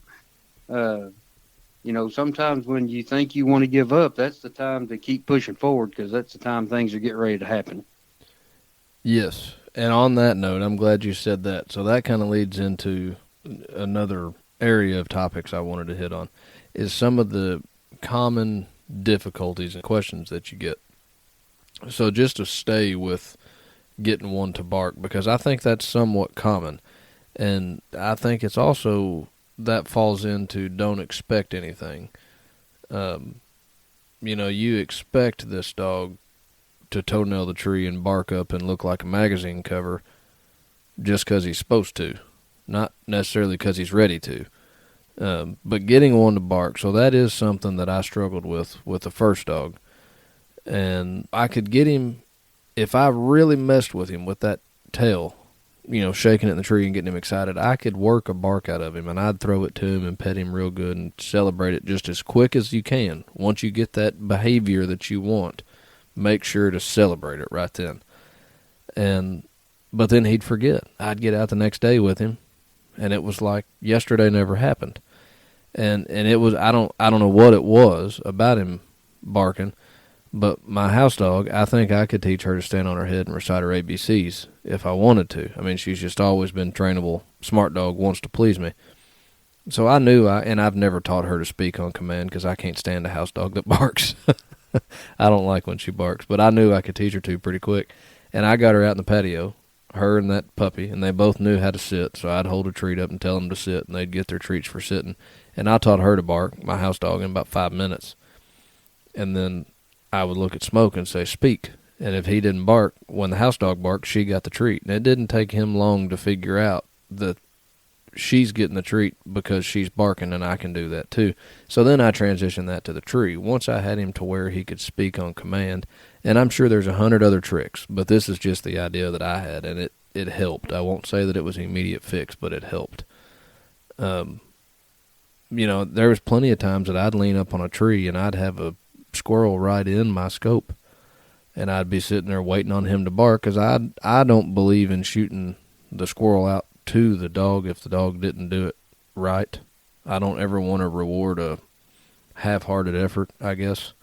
sometimes when you think you want to give up, that's the time to keep pushing forward because that's the time things are getting ready to happen. Yes. And on that note, I'm glad you said that. So that kind of leads into another area of topics I wanted to hit on, is some of the common difficulties and questions that you get. So just to stay with getting one to bark, because I think that's somewhat common, and I think it's also that falls into don't expect anything. You expect this dog to toenail the tree and bark up and look like a magazine cover just because he's supposed to, not necessarily because he's ready to. But getting one to bark, so that is something that I struggled with the first dog, and I could get him. If I really messed with him with that tail, shaking it in the tree and getting him excited, I could work a bark out of him, and I'd throw it to him and pet him real good and celebrate it just as quick as you can. Once you get that behavior that you want, make sure to celebrate it right then. But then he'd forget. I'd get out the next day with him, and it was like yesterday never happened. And it was, I don't know what it was about him barking. But my house dog, I think I could teach her to stand on her head and recite her ABCs if I wanted to. I mean, she's just always been trainable, smart dog, wants to please me. So I knew, and I've never taught her to speak on command because I can't stand a house dog that barks. I don't like when she barks, but I knew I could teach her to pretty quick. And I got her out in the patio, her and that puppy, and they both knew how to sit. So I'd hold a treat up and tell them to sit, and they'd get their treats for sitting. And I taught her to bark, my house dog, in about 5 minutes. And then I would look at Smoke and say, speak. And if he didn't bark, when the house dog barked, she got the treat. And it didn't take him long to figure out that she's getting the treat because she's barking and I can do that too. So then I transitioned that to the tree. Once I had him to where he could speak on command, and I'm sure there's 100 other tricks, but this is just the idea that I had, and it helped. I won't say that it was an immediate fix, but it helped. There was plenty of times that I'd lean up on a tree and I'd have a squirrel right in my scope, and I'd be sitting there waiting on him to bark because I don't believe in shooting the squirrel out to the dog if the dog didn't do it right. I don't ever want to reward a half-hearted effort, I guess.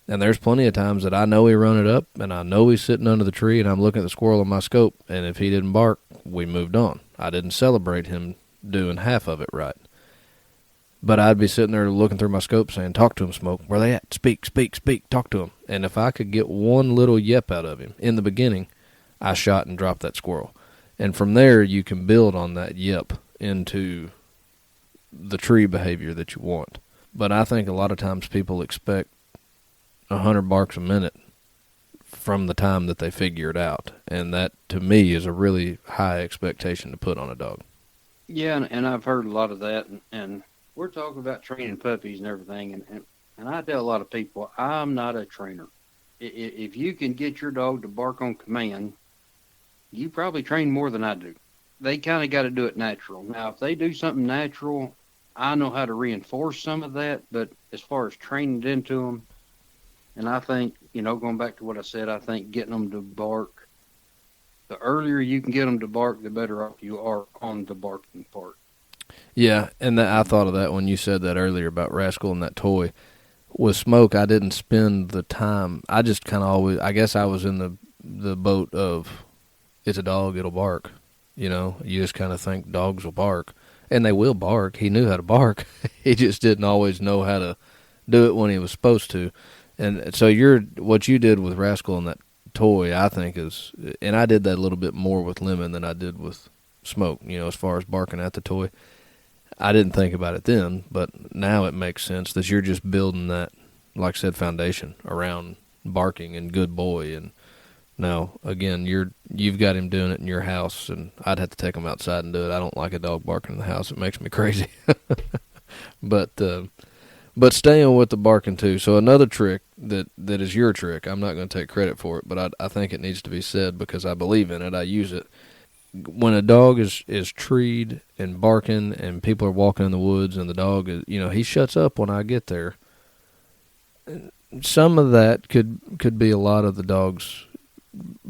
And there's plenty of times that I know he run it up, and I know he's sitting under the tree, and I'm looking at the squirrel in my scope, and if he didn't bark, we moved on. I didn't celebrate him doing half of it right. But I'd be sitting there looking through my scope saying, talk to him, Smoke. Where they at? Speak, speak, speak. Talk to him. And if I could get one little yep out of him in the beginning, I shot and dropped that squirrel. And from there, you can build on that yep into the tree behavior that you want. But I think a lot of times people expect 100 barks a minute from the time that they figure it out. And that, to me, is a really high expectation to put on a dog. Yeah, and I've heard a lot of that, and we're talking about training puppies and everything, and I tell a lot of people, I'm not a trainer. If you can get your dog to bark on command, you probably train more than I do. They kind of got to do it natural. Now, if they do something natural, I know how to reinforce some of that, but as far as training it into them, and I think, going back to what I said, I think getting them to bark, the earlier you can get them to bark, the better off you are on the barking part. Yeah, and I thought of that when you said that earlier about Rascal and that toy. With Smoke, I didn't spend the time. I just kind of always, I guess I was in the boat of, it's a dog, it'll bark. You just kind of think dogs will bark. And they will bark. He knew how to bark. He just didn't always know how to do it when he was supposed to. And so what you did with Rascal and that toy, I think is, and I did that a little bit more with Lemon than I did with Smoke, as far as barking at the toy. I didn't think about it then, but now it makes sense that you're just building that, like I said, foundation around barking and good boy. And now, again, you've got him doing it in your house, and I'd have to take him outside and do it. I don't like a dog barking in the house. It makes me crazy. But staying with the barking too. So another trick that is your trick, I'm not going to take credit for it, but I think it needs to be said because I believe in it. I use it. When a dog is treed and barking and people are walking in the woods and the dog is, he shuts up when I get there. Some of that could be a lot of the dog's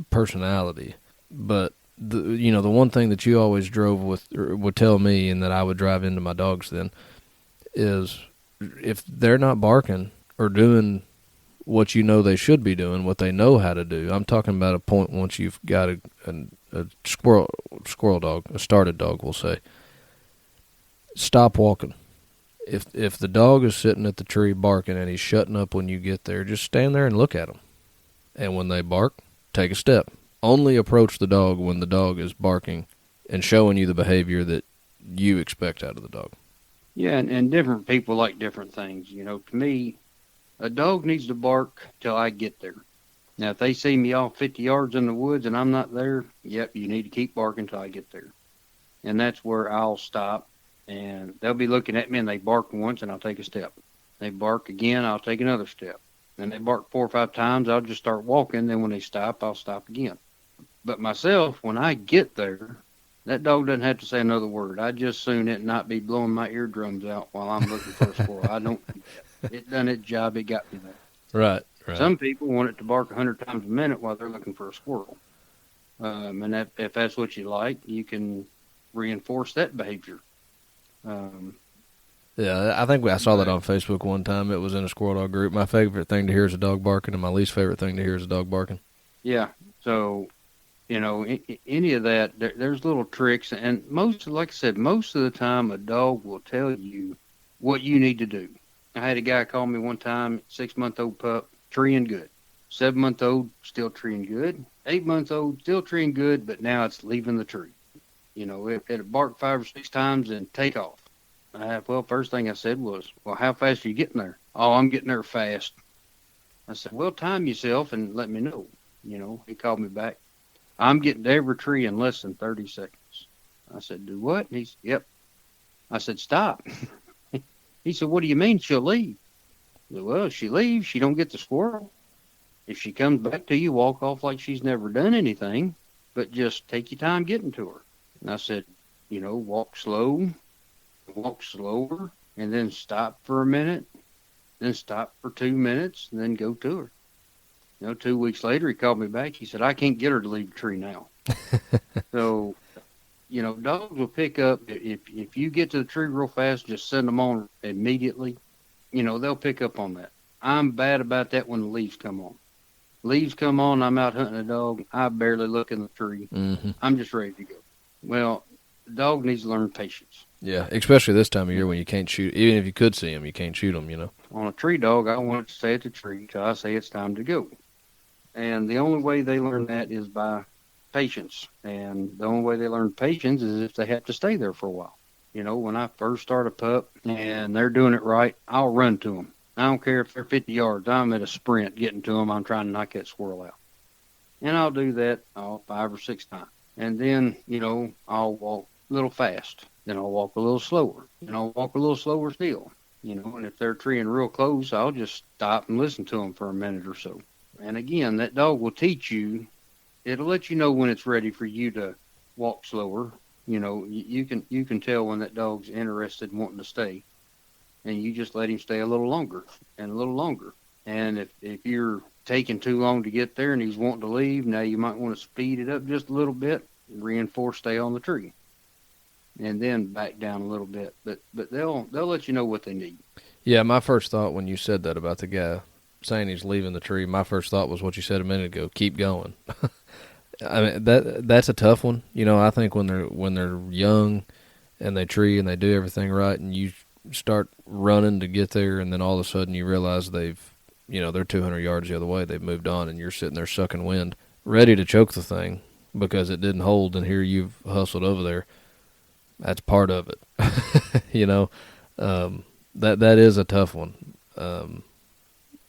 personality, but the one thing that you always drove with, or would tell me, and that I would drive into my dogs then, is if they're not barking or doing what they should be doing, what they know how to do. I'm talking about a point once you've got a squirrel dog, a started dog, we'll say. Stop walking. If the dog is sitting at the tree barking and he's shutting up when you get there, just stand there and look at him. And when they bark, take a step. Only approach the dog when the dog is barking and showing you the behavior that you expect out of the dog. Yeah, and different people like different things. To me, a dog needs to bark till I get there. Now, if they see me off 50 yards in the woods and I'm not there, yep, you need to keep barking till I get there. And that's where I'll stop, and they'll be looking at me, and they bark once, and I'll take a step. They bark again, I'll take another step. Then they bark 4 or 5 times, I'll just start walking. Then when they stop, I'll stop again. But myself, when I get there, that dog doesn't have to say another word. I just soon it not be blowing my eardrums out while I'm looking for a squirrel. I don't. It done its job. It got me there. Right. Some people want it to bark 100 times a minute while they're looking for a squirrel. And if that's what you like, you can reinforce that behavior. Yeah, I think I saw that on Facebook one time. It was in a squirrel dog group. My favorite thing to hear is a dog barking, and my least favorite thing to hear is a dog barking. Yeah. So, any of that, there's little tricks. And like I said, most of the time a dog will tell you what you need to do. I had a guy call me one time, 6-month-old pup, treeing good. 7-month-old, still treeing good. 8-month-old, still treeing good, but now it's leaving the tree. It barked 5 or 6 times and take off. First thing I said was, well, how fast are you getting there? Oh, I'm getting there fast. I said, well, time yourself and let me know. He called me back. I'm getting to every tree in less than 30 seconds. I said, do what? And he said, yep. I said, stop. He said, what do you mean she'll leave? I said, well, if she leaves, she don't get the squirrel. If she comes back to you, walk off like she's never done anything, but just take your time getting to her. And I said, walk slow, walk slower, and then stop for a minute, then stop for 2 minutes, and then go to her. 2 weeks later, he called me back. He said, I can't get her to leave the tree now. So, dogs will pick up. If you get to the tree real fast, just send them on immediately. They'll pick up on that. I'm bad about that when the leaves come on. Leaves come on, I'm out hunting a dog. I barely look in the tree. Mm-hmm. I'm just ready to go. Well, the dog needs to learn patience. Yeah, especially this time of year when you can't shoot. Even if you could see them, you can't shoot them, On a tree dog, I want it to stay at the tree till I say it's time to go. And the only way they learn that is by patience. And the only way they learn patience is if they have to stay there for a while. When I first start a pup and they're doing it right, I'll run to them. I don't care if they're 50 yards. I'm at a sprint getting to them. I'm trying to knock that squirrel out. And I'll do that 5 or 6 times. And then, I'll walk a little fast. Then I'll walk a little slower. Then I'll walk a little slower still. And if they're treeing real close, I'll just stop and listen to them for a minute or so. And again, that dog will teach you. It'll let you know when it's ready for you to walk slower. You can tell when that dog's interested in wanting to stay. And you just let him stay a little longer and a little longer. And if you're taking too long to get there and he's wanting to leave, now you might want to speed it up just a little bit, reinforce stay on the tree, and then back down a little bit. But they'll let you know what they need. Yeah, my first thought when you said that about the guy saying he's leaving the tree, my first thought was what you said a minute ago: keep going. I mean that's a tough one. I think when they're young and they tree and they do everything right, and you start running to get there, and then all of a sudden you realize they're 200 yards the other way, they've moved on, and you're sitting there sucking wind, ready to choke the thing because it didn't hold, and here you've hustled over there. That's part of it. That is a tough one.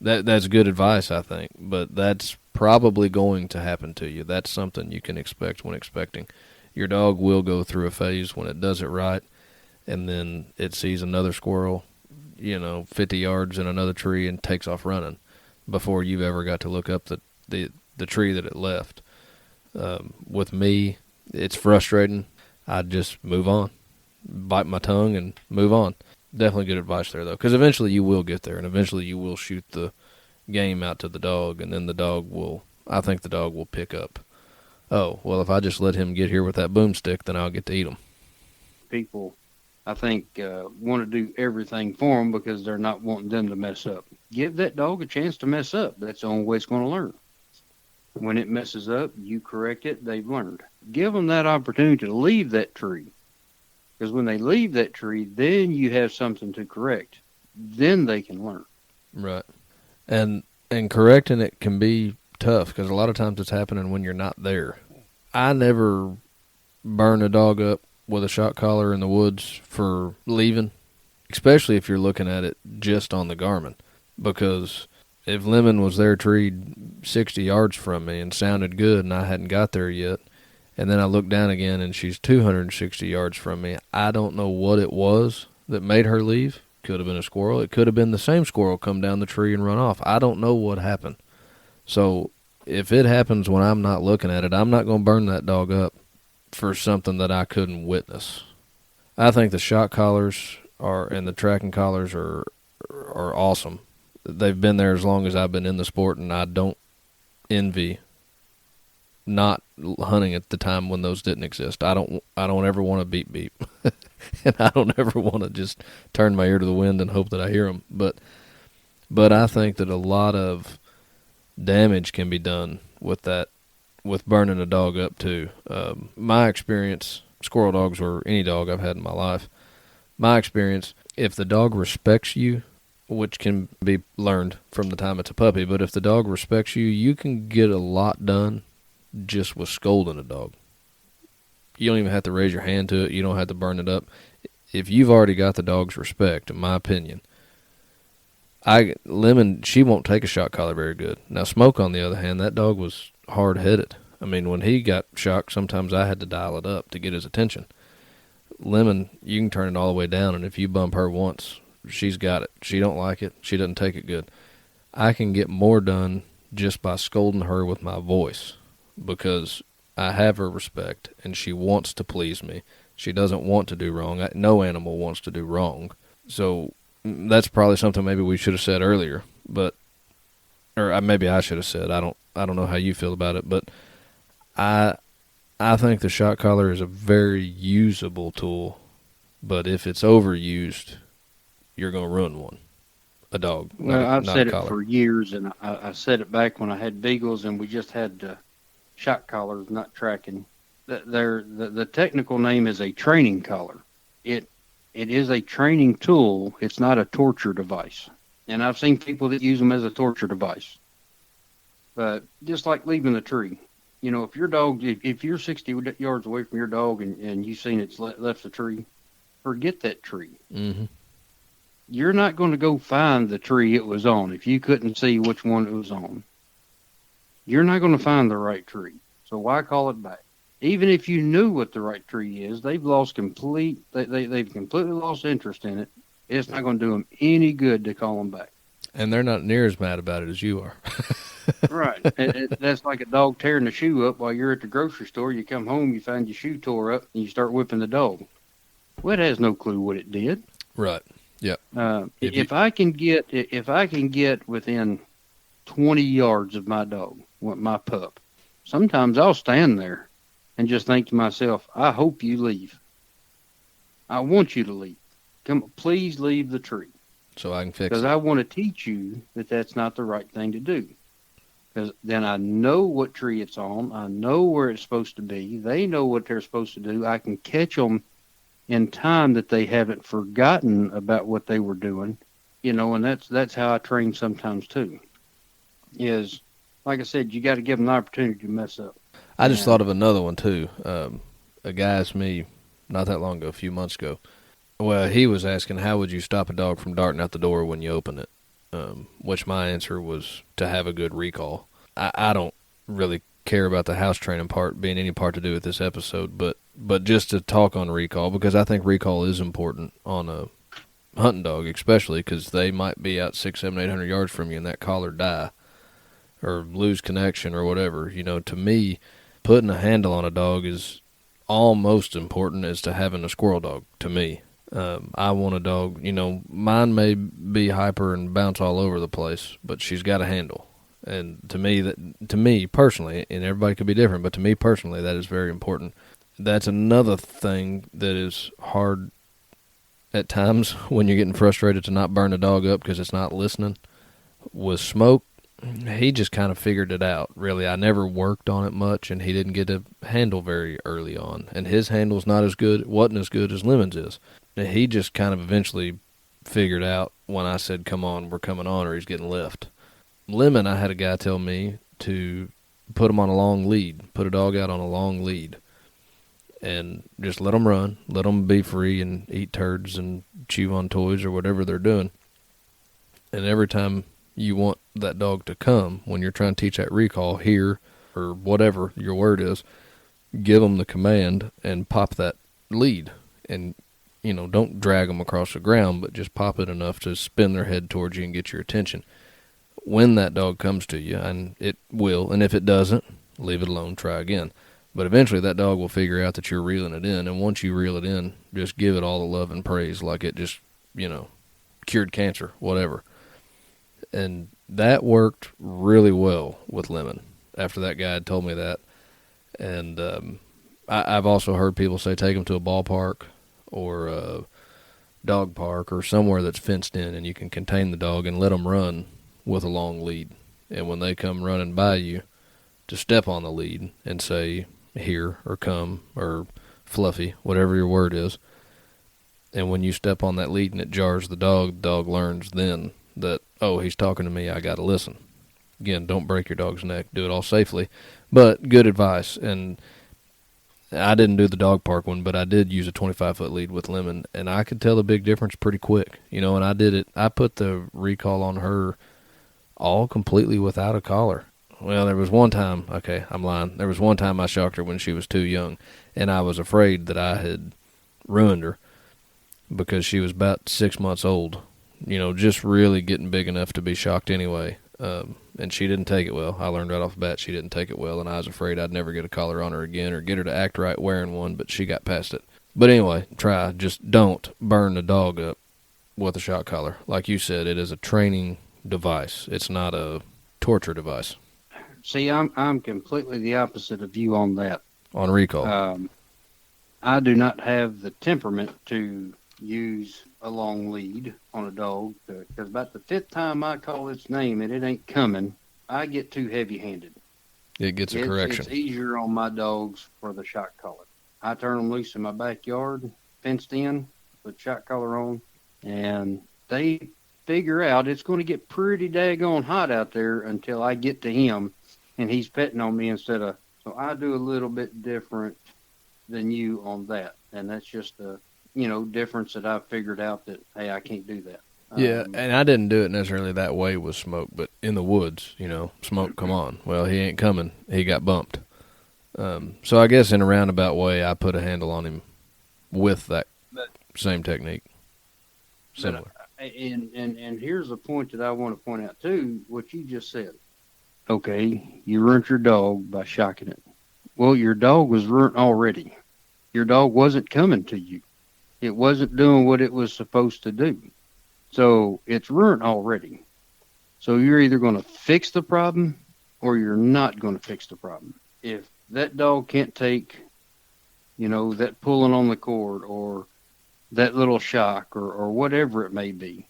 That's good advice, I think, but that's probably going to happen to you. That's something you can expect when expecting. Your dog will go through a phase when it does it right, and then it sees another squirrel, 50 yards in another tree and takes off running before you've ever got to look up the tree that it left. With me, it's frustrating. I just move on, bite my tongue, and move on. Definitely good advice there, though, because eventually you will get there, and eventually you will shoot the game out to the dog, and then I think the dog will pick up, oh, well, if I just let him get here with that boomstick, then I'll get to eat him. People, I think, want to do everything for them because they're not wanting them to mess up. Give that dog a chance to mess up. That's the only way it's going to learn. When it messes up, you correct it, they've learned. Give them that opportunity to leave that tree. Because when they leave that tree, then you have something to correct. Then they can learn. Right. And correcting it can be tough because a lot of times it's happening when you're not there. I never burn a dog up with a shock collar in the woods for leaving, especially if you're looking at it just on the Garmin. Because if Lemon was there treed 60 yards from me and sounded good and I hadn't got there yet, and then I look down again and she's 260 yards from me, I don't know what it was that made her leave. Could have been a squirrel. It could have been the same squirrel come down the tree and run off. I don't know what happened. So if it happens when I'm not looking at it, I'm not going to burn that dog up for something that I couldn't witness. I think the shock collars and the tracking collars are awesome. They've been there as long as I've been in the sport, and I don't envy not hunting at the time when those didn't exist. I don't ever want to beep beep, and I don't ever want to just turn my ear to the wind and hope that I hear them. But I think that a lot of damage can be done with that, with burning a dog up too. My experience, squirrel dogs or any dog I've had in my life, my experience, if the dog respects you, which can be learned from the time it's a puppy, but if the dog respects you, you can get a lot done just with scolding a dog. You don't even have to raise your hand to it. You don't have to burn it up. If you've already got the dog's respect, in my opinion, Lemon, she won't take a shock collar very good. Now, Smoke, on the other hand, that dog was hard-headed. I mean, when he got shocked, sometimes I had to dial it up to get his attention. Lemon, you can turn it all the way down, and if you bump her once, she's got it. She don't like it. She doesn't take it good. I can get more done just by scolding her with my voice because I have her respect, and she wants to please me. She doesn't want to do wrong. No animal wants to do wrong. So that's probably something maybe we should have said earlier, or maybe I should have said. I don't know how you feel about it, but I think the shock collar is a very usable tool, but if it's overused, you're going to ruin a dog. Well, I've said it for years, and I said it back when I had beagles, and we just had shock collars, not tracking. The technical name is a training collar. It is a training tool. It's not a torture device. And I've seen people that use them as a torture device. But just like leaving the tree, if your dog, if you're 60 yards away from your dog and you've seen it's left the tree, forget that tree. Mm-hmm. You're not going to go find the tree it was on if you couldn't see which one it was on. You're not going to find the right tree. So why call it back? Even if you knew what the right tree is, they've completely lost interest in it. It's not going to do them any good to call them back. And they're not near as mad about it as you are. Right. That's like a dog tearing the shoe up while you're at the grocery store. You come home, you find your shoe tore up, and you start whipping the dog. Well, it has no clue what it did. Right. Yeah. If I can get within 20 yards of my dog, my pup, sometimes I'll stand there and just think to myself, I hope you leave. I want you to leave. Please leave the tree. So I can fix it. Because I want to teach you that that's not the right thing to do. Because then I know what tree it's on. I know where it's supposed to be. They know what they're supposed to do. I can catch them in time that they haven't forgotten about what they were doing. And that's how I train sometimes too. Is like I said, you got to give them the opportunity to mess up. I just thought And of another one too. A guy asked me not that long ago, a few months ago. Well, he was asking how would you stop a dog from darting out the door when you open it, which my answer was to have a good recall. I don't really care about the house training part being any part to do with this episode, but just to talk on recall, because I think recall is important on a hunting dog, especially because they might be out 6, 7, 800 yards from you and that collar die or lose connection or whatever. To me, putting a handle on a dog is almost important as to having a squirrel dog, to me. I want a dog, mine may be hyper and bounce all over the place, but she's got a handle. And to me personally, and everybody could be different, but to me personally, that is very important. That's another thing that is hard at times when you're getting frustrated to not burn a dog up because it's not listening. With Smoke, he just kind of figured it out, really. I never worked on it much, and he didn't get a handle very early on. And his handle's wasn't as good as Lemon's is. And he just kind of eventually figured out when I said, come on, we're coming on, or he's getting left. Lemon, I had a guy tell me to put him on a long lead, put a dog out on a long lead, and just let them run, let them be free and eat turds and chew on toys or whatever they're doing. And every time you want that dog to come, when you're trying to teach that recall here or whatever your word is, give them the command and pop that lead. And, don't drag them across the ground, but just pop it enough to spin their head towards you and get your attention. When that dog comes to you, and it will, and if it doesn't, leave it alone, try again. But eventually that dog will figure out that you're reeling it in, and once you reel it in, just give it all the love and praise like it just, cured cancer, whatever. And that worked really well with Lemon after that guy had told me that. And I've also heard people say take him to a ballpark or a dog park or somewhere that's fenced in and you can contain the dog and let them run with a long lead. And when they come running by you, to step on the lead and say here or come or fluffy, whatever your word is. And when you step on that lead and it jars the dog learns then that, oh, he's talking to me, I got to listen. Again, don't break your dog's neck. Do it all safely. But good advice. And I didn't do the dog park one, but I did use a 25-foot lead with Lemon, and I could tell the big difference pretty quick. And I did it. I put the recall on her all completely without a collar. Well, there was one time, okay, I'm lying. There was one time I shocked her when she was too young, and I was afraid that I had ruined her because she was about 6 months old, just really getting big enough to be shocked anyway. And she didn't take it well. I learned right off the bat she didn't take it well, and I was afraid I'd never get a collar on her again or get her to act right wearing one, but she got past it. But anyway, just don't burn the dog up with a shock collar. Like you said, it is a training device. It's not a torture device. See, I'm completely the opposite of you on that. On recall. I do not have the temperament to use a long lead on a dog because about the fifth time I call its name and it ain't coming, I get too heavy-handed. It gets a correction. It's easier on my dogs for the shock collar. I turn them loose in my backyard, fenced in, with shock collar on, and they figure out it's going to get pretty daggone hot out there until I get to him and he's petting on me instead of. So I do a little bit different than you on that, and that's just a difference that I've figured out that, hey, I can't do that. Yeah, and I didn't do it necessarily that way with Smoke, but in the woods, Smoke, come on. Well, he ain't coming. He got bumped. So I guess in a roundabout way, I put a handle on him with that same technique. Similar. And here's a point that I want to point out, too, what you just said. Okay, you ruined your dog by shocking it. Well, your dog was ruined already. Your dog wasn't coming to you. It wasn't doing what it was supposed to do. So it's ruined already. So you're either going to fix the problem or you're not going to fix the problem. If that dog can't take, that pulling on the cord or that little shock or whatever it may be,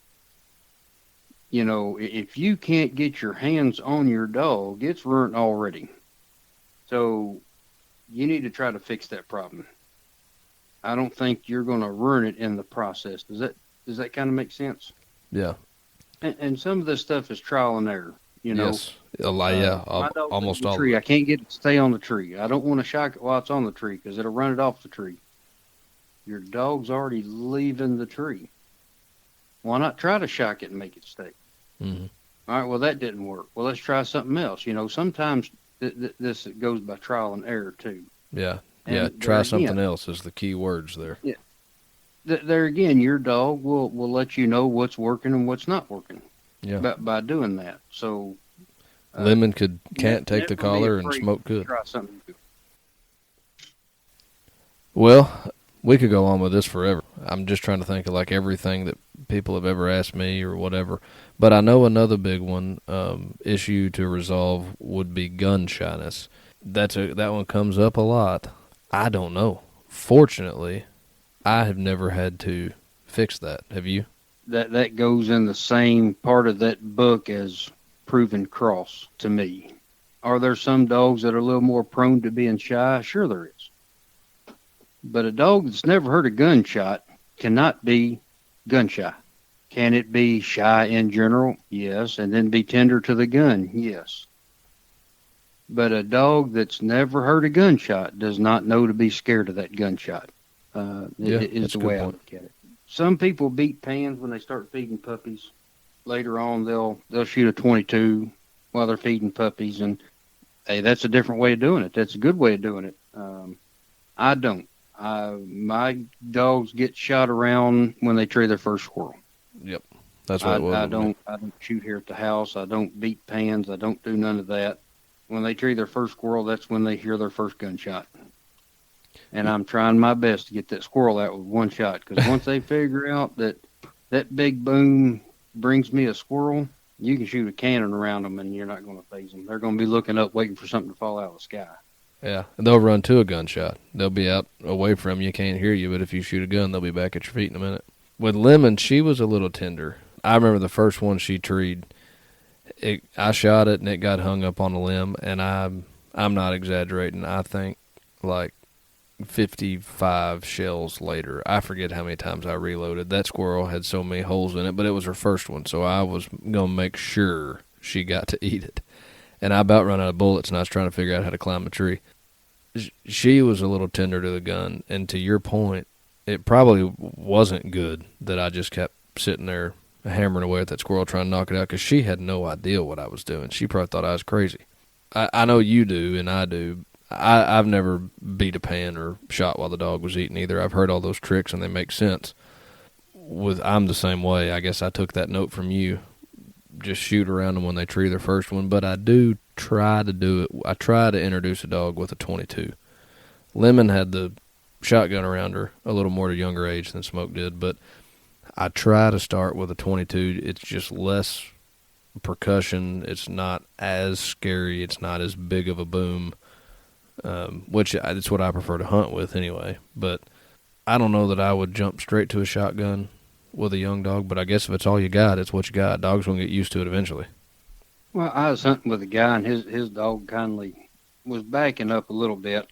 if you can't get your hands on your dog, it's ruined already. So you need to try to fix that problem. I don't think you're going to ruin it in the process. Does that kind of make sense? Yeah. And some of this stuff is trial and error. You know, Yes. A lot. Yeah. my dog's in Almost the all of tree. I it. can't get it to stay on the tree. I don't want to shock it while it's on the tree because it'll run it off the tree. Your dog's already leaving the tree. Why not try to shock it and make it stay? Hmm. All right, well, that didn't work. Well, let's try something else. Sometimes this goes by trial and error, too. Yeah. Yeah. And there Try something again, else is the key words there. yeah, there again, your dog will let you know what's working and what's not working Yeah. by doing that. So, Lemon can't take the never be collar and afraid Smoke to could. try something new. Well, we could go on with this forever. I'm just trying to think of like everything that people have ever asked me or whatever. But I know another big one issue to resolve would be gun shyness. That one comes up a lot. I don't know. Fortunately, I have never had to fix that. Have you? That goes in the same part of that book as proven cross to me. Are there some dogs that are a little more prone to being shy? Sure, there is. But a dog that's never heard a gunshot cannot be gun shy. Can it be shy in general? Yes. And then be tender to the gun? Yes. But a dog that's never heard a gunshot does not know to be scared of that gunshot. Yeah, Is that's the a good way I point. look at it. Some people beat pans when they start feeding puppies. Later on, they'll shoot a 22 while they're feeding puppies, and hey, that's a different way of doing it. That's a good way of doing it. I don't. My dogs get shot around when they tree their first squirrel. Yep. That's what it was I with me. don't. I don't shoot here at the house. I don't beat pans. I don't do none of that. When they tree their first squirrel, that's when they hear their first gunshot. And I'm trying my best to get that squirrel out with one shot because once they figure out that big boom brings me a squirrel, you can shoot a cannon around them and you're not going to phase them. They're going to be looking up, waiting for something to fall out of the sky. Yeah, and they'll run to a gunshot. They'll be out away from you, can't hear you, but if you shoot a gun, they'll be back at your feet in a minute. With Lemon, she was a little tender. I remember the first one she treed. I shot it and it got hung up on a limb, and I'm not exaggerating. I think like 55 shells later, I forget how many times I reloaded. That squirrel had so many holes in it, but it was her first one, so I was gonna make sure she got to eat it. And I about run out of bullets, and I was trying to figure out how to climb a tree. She was a little tender to the gun, and to your point, it probably wasn't good that I just kept sitting there hammering away at that squirrel trying to knock it out because she had no idea what I was doing. She probably thought I was crazy. I know you do, and I do. I've never beat a pan or shot while the dog was eating either. I've heard all those tricks, and they make sense. I'm the same way. I guess I took that note from you. Just shoot around them when they tree their first one, but I do try to do it. I try to introduce a dog with a 22. Lemon had the shotgun around her a little more at a younger age than Smoke did, but I try to start with a 22. It's just less percussion. It's not as scary. It's not as big of a boom, which it's what I prefer to hunt with anyway. But I don't know that I would jump straight to a shotgun with a young dog, but I guess if it's all you got, it's what you got. Dogs will get used to it eventually. Well, I was hunting with a guy, and his dog kindly was backing up a little bit.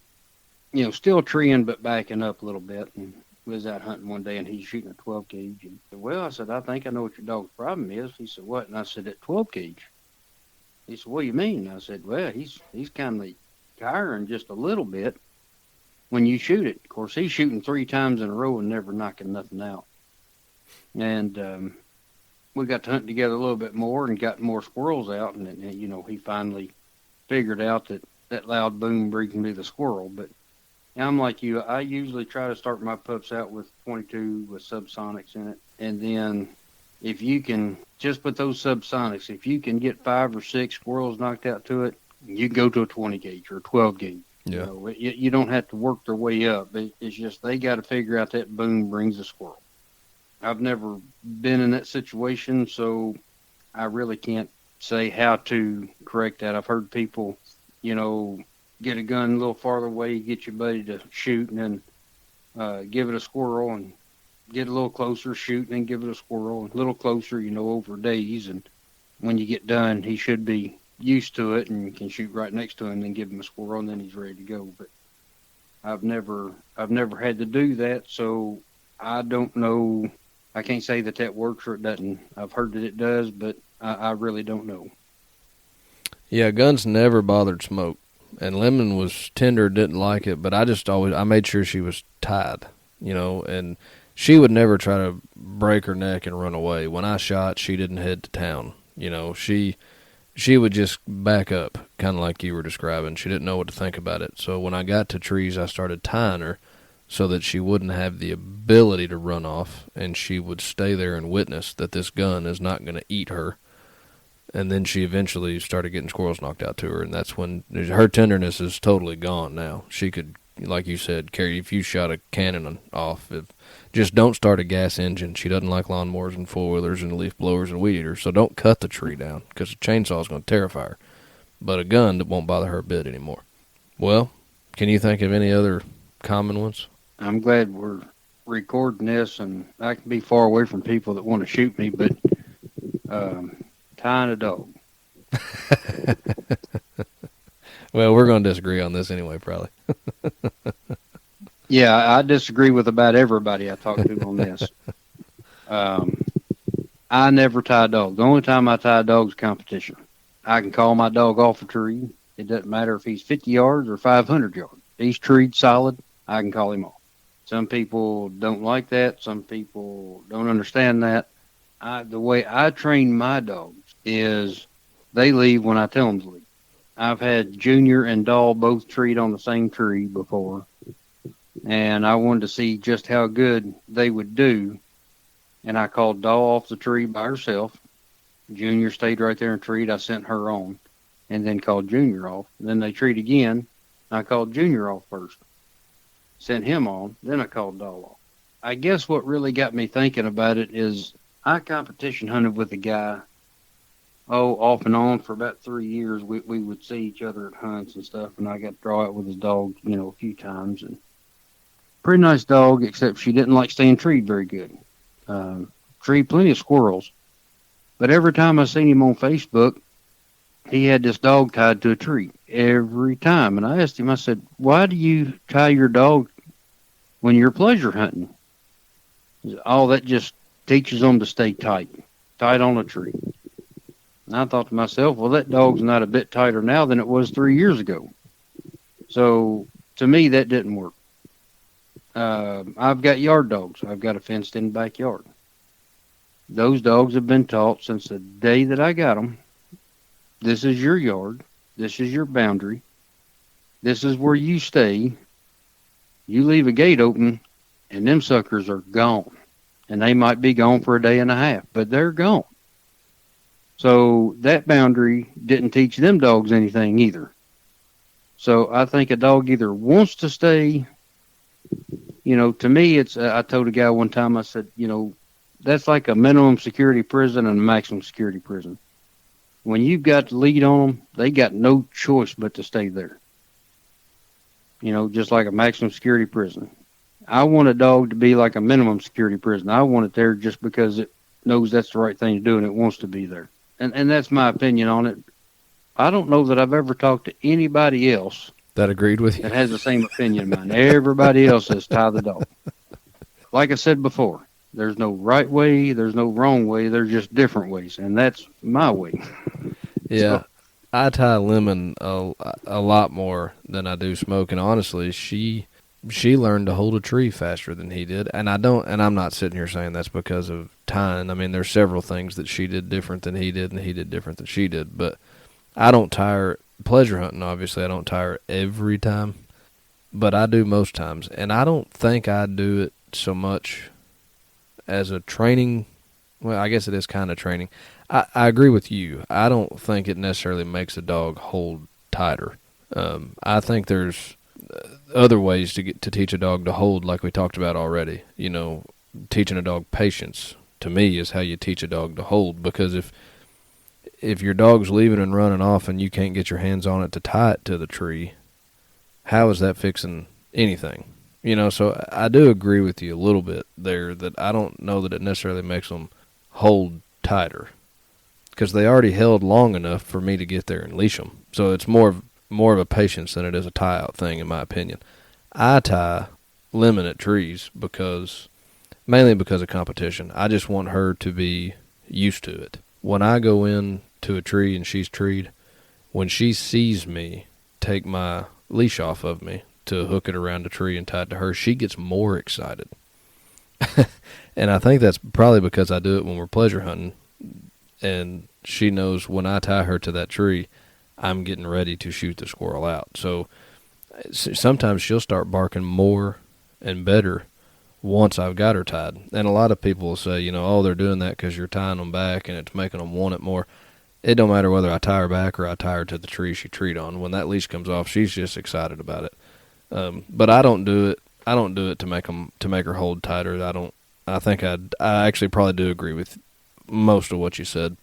Still treeing, but backing up a little bit. And we was out hunting one day, and he's shooting a 12 gauge. And I said, I think I know what your dog's problem is. He said, what? And I said, at 12 gauge. He said, what do you mean? I said, well, he's kind of tiring just a little bit when you shoot it. Of course, he's shooting 3 times in a row and never knocking nothing out. And we got to hunt together a little bit more and got more squirrels out. And he finally figured out that loud boom brings me the squirrel. But I'm like you. I usually try to start my pups out with 22 with subsonics in it. And then if you can just put those subsonics, if you can get 5 or 6 squirrels knocked out to it, you can go to a 20 gauge or a 12 gauge. Yeah. You don't have to work their way up. It's just they got to figure out that boom brings a squirrel. I've never been in that situation, so I really can't say how to correct that. I've heard people, get a gun a little farther away, get your buddy to shoot, and then give it a squirrel, and get a little closer, shoot, and then give it a squirrel, and a little closer, over days. And when you get done, he should be used to it and can shoot right next to him, then give him a squirrel, and then he's ready to go. But I've never had to do that, so I don't know. I can't say that that works or it doesn't. I've heard that it does, but I really don't know. Yeah, guns never bothered Smoke, and Lemon was tender, didn't like it, but I made sure she was tied, and she would never try to break her neck and run away. When I shot, she didn't head to town. She would just back up, kind of like you were describing. She didn't know what to think about it. So when I got to trees, I started tying her so that she wouldn't have the ability to run off, and she would stay there and witness that this gun is not going to eat her. And then she eventually started getting squirrels knocked out to her, and that's when her tenderness is totally gone now. She could, like you said, carry if you shot a cannon off. Just don't start a gas engine. She doesn't like lawnmowers and four-wheelers and leaf blowers and weed eaters, so don't cut the tree down because a chainsaw is going to terrify her. But a gun that won't bother her a bit anymore. Well, can you think of any other common ones? I'm glad we're recording this, and I can be far away from people that want to shoot me, but tying a dog. Well, we're going to disagree on this anyway, probably. Yeah, I disagree with about everybody I talk to on this. I never tie a dog. The only time I tie a dog is competition. I can call my dog off a tree. It doesn't matter if he's 50 yards or 500 yards. He's treed solid, I can call him off. Some people don't like that. Some people don't understand that. The way I train my dogs is they leave when I tell them to leave. I've had Junior and Doll both treed on the same tree before, and I wanted to see just how good they would do. And I called Doll off the tree by herself. Junior stayed right there and treed. I sent her on, and then called Junior off. And then they treed again. I called Junior off first, sent him on. Then I called Doll off. I guess what really got me thinking about it is I competition hunted with a guy. Off and on for about 3 years. We would see each other at hunts and stuff, and I got to draw out with his dog, a few times. And pretty nice dog, except she didn't like staying treed very good. Treed plenty of squirrels, but every time I seen him on Facebook, he had this dog tied to a tree every time. And I asked him, I said, "Why do you tie your dog when you're pleasure hunting?" He said, "Oh, that just teaches them to stay tight on a tree." And I thought to myself, well, that dog's not a bit tighter now than it was 3 years ago. So to me, that didn't work. I've got yard dogs. I've got a fenced-in backyard. Those dogs have been taught since the day that I got them. This is your yard. This is your boundary. This is where you stay. You leave a gate open, and them suckers are gone. And they might be gone for a day and a half, but they're gone. So that boundary didn't teach them dogs anything either. So I think a dog either wants to stay, to me, it's, I told a guy one time, I said, that's like a minimum security prison and a maximum security prison. When you've got the lead on them, they got no choice but to stay there. Just like a maximum security prison. I want a dog to be like a minimum security prison. I want it there just because it knows that's the right thing to do and it wants to be there. And that's my opinion on it. I don't know that I've ever talked to anybody else that agreed with you that has the same opinion of mine. Everybody else says tie the dog. Like I said before, there's no right way, there's no wrong way, there's just different ways, and that's my way. Yeah, so, I tie Lemon a lot more than I do Smoke, and honestly, she learned to hold a tree faster than he did, and I'm not sitting here saying that's because of tying. I mean, there's several things that she did different than he did, and he did different than she did, but I don't tie her. Pleasure hunting, obviously, I don't tie her every time, but I do most times, and I don't think I do it so much as a training. Well, I guess it is kind of training. I agree with you. I don't think it necessarily makes a dog hold tighter. I think there's other ways to teach a dog to hold, like we talked about already. Teaching a dog patience, to me, is how you teach a dog to hold, because if your dog's leaving and running off and you can't get your hands on it to tie it to the tree, how is that fixing anything? So I do agree with you a little bit there that I don't know that it necessarily makes them hold tighter, because they already held long enough for me to get there and leash them. So it's more of a patience than it is a tie-out thing, in my opinion. I tie Lemon at trees mainly because of competition. I just want her to be used to it. When I go in to a tree and she's treed, when she sees me take my leash off of me to hook it around a tree and tie it to her, she gets more excited. And I think that's probably because I do it when we're pleasure hunting, and she knows when I tie her to that tree, I'm getting ready to shoot the squirrel out. So sometimes she'll start barking more and better once I've got her tied. And a lot of people will say, oh, they're doing that because you're tying them back and it's making them want it more. It don't matter whether I tie her back or I tie her to the tree she treed on. When that leash comes off, she's just excited about it. But I don't do it. I don't do it to make her hold tighter. I think I actually probably do agree with most of what you said.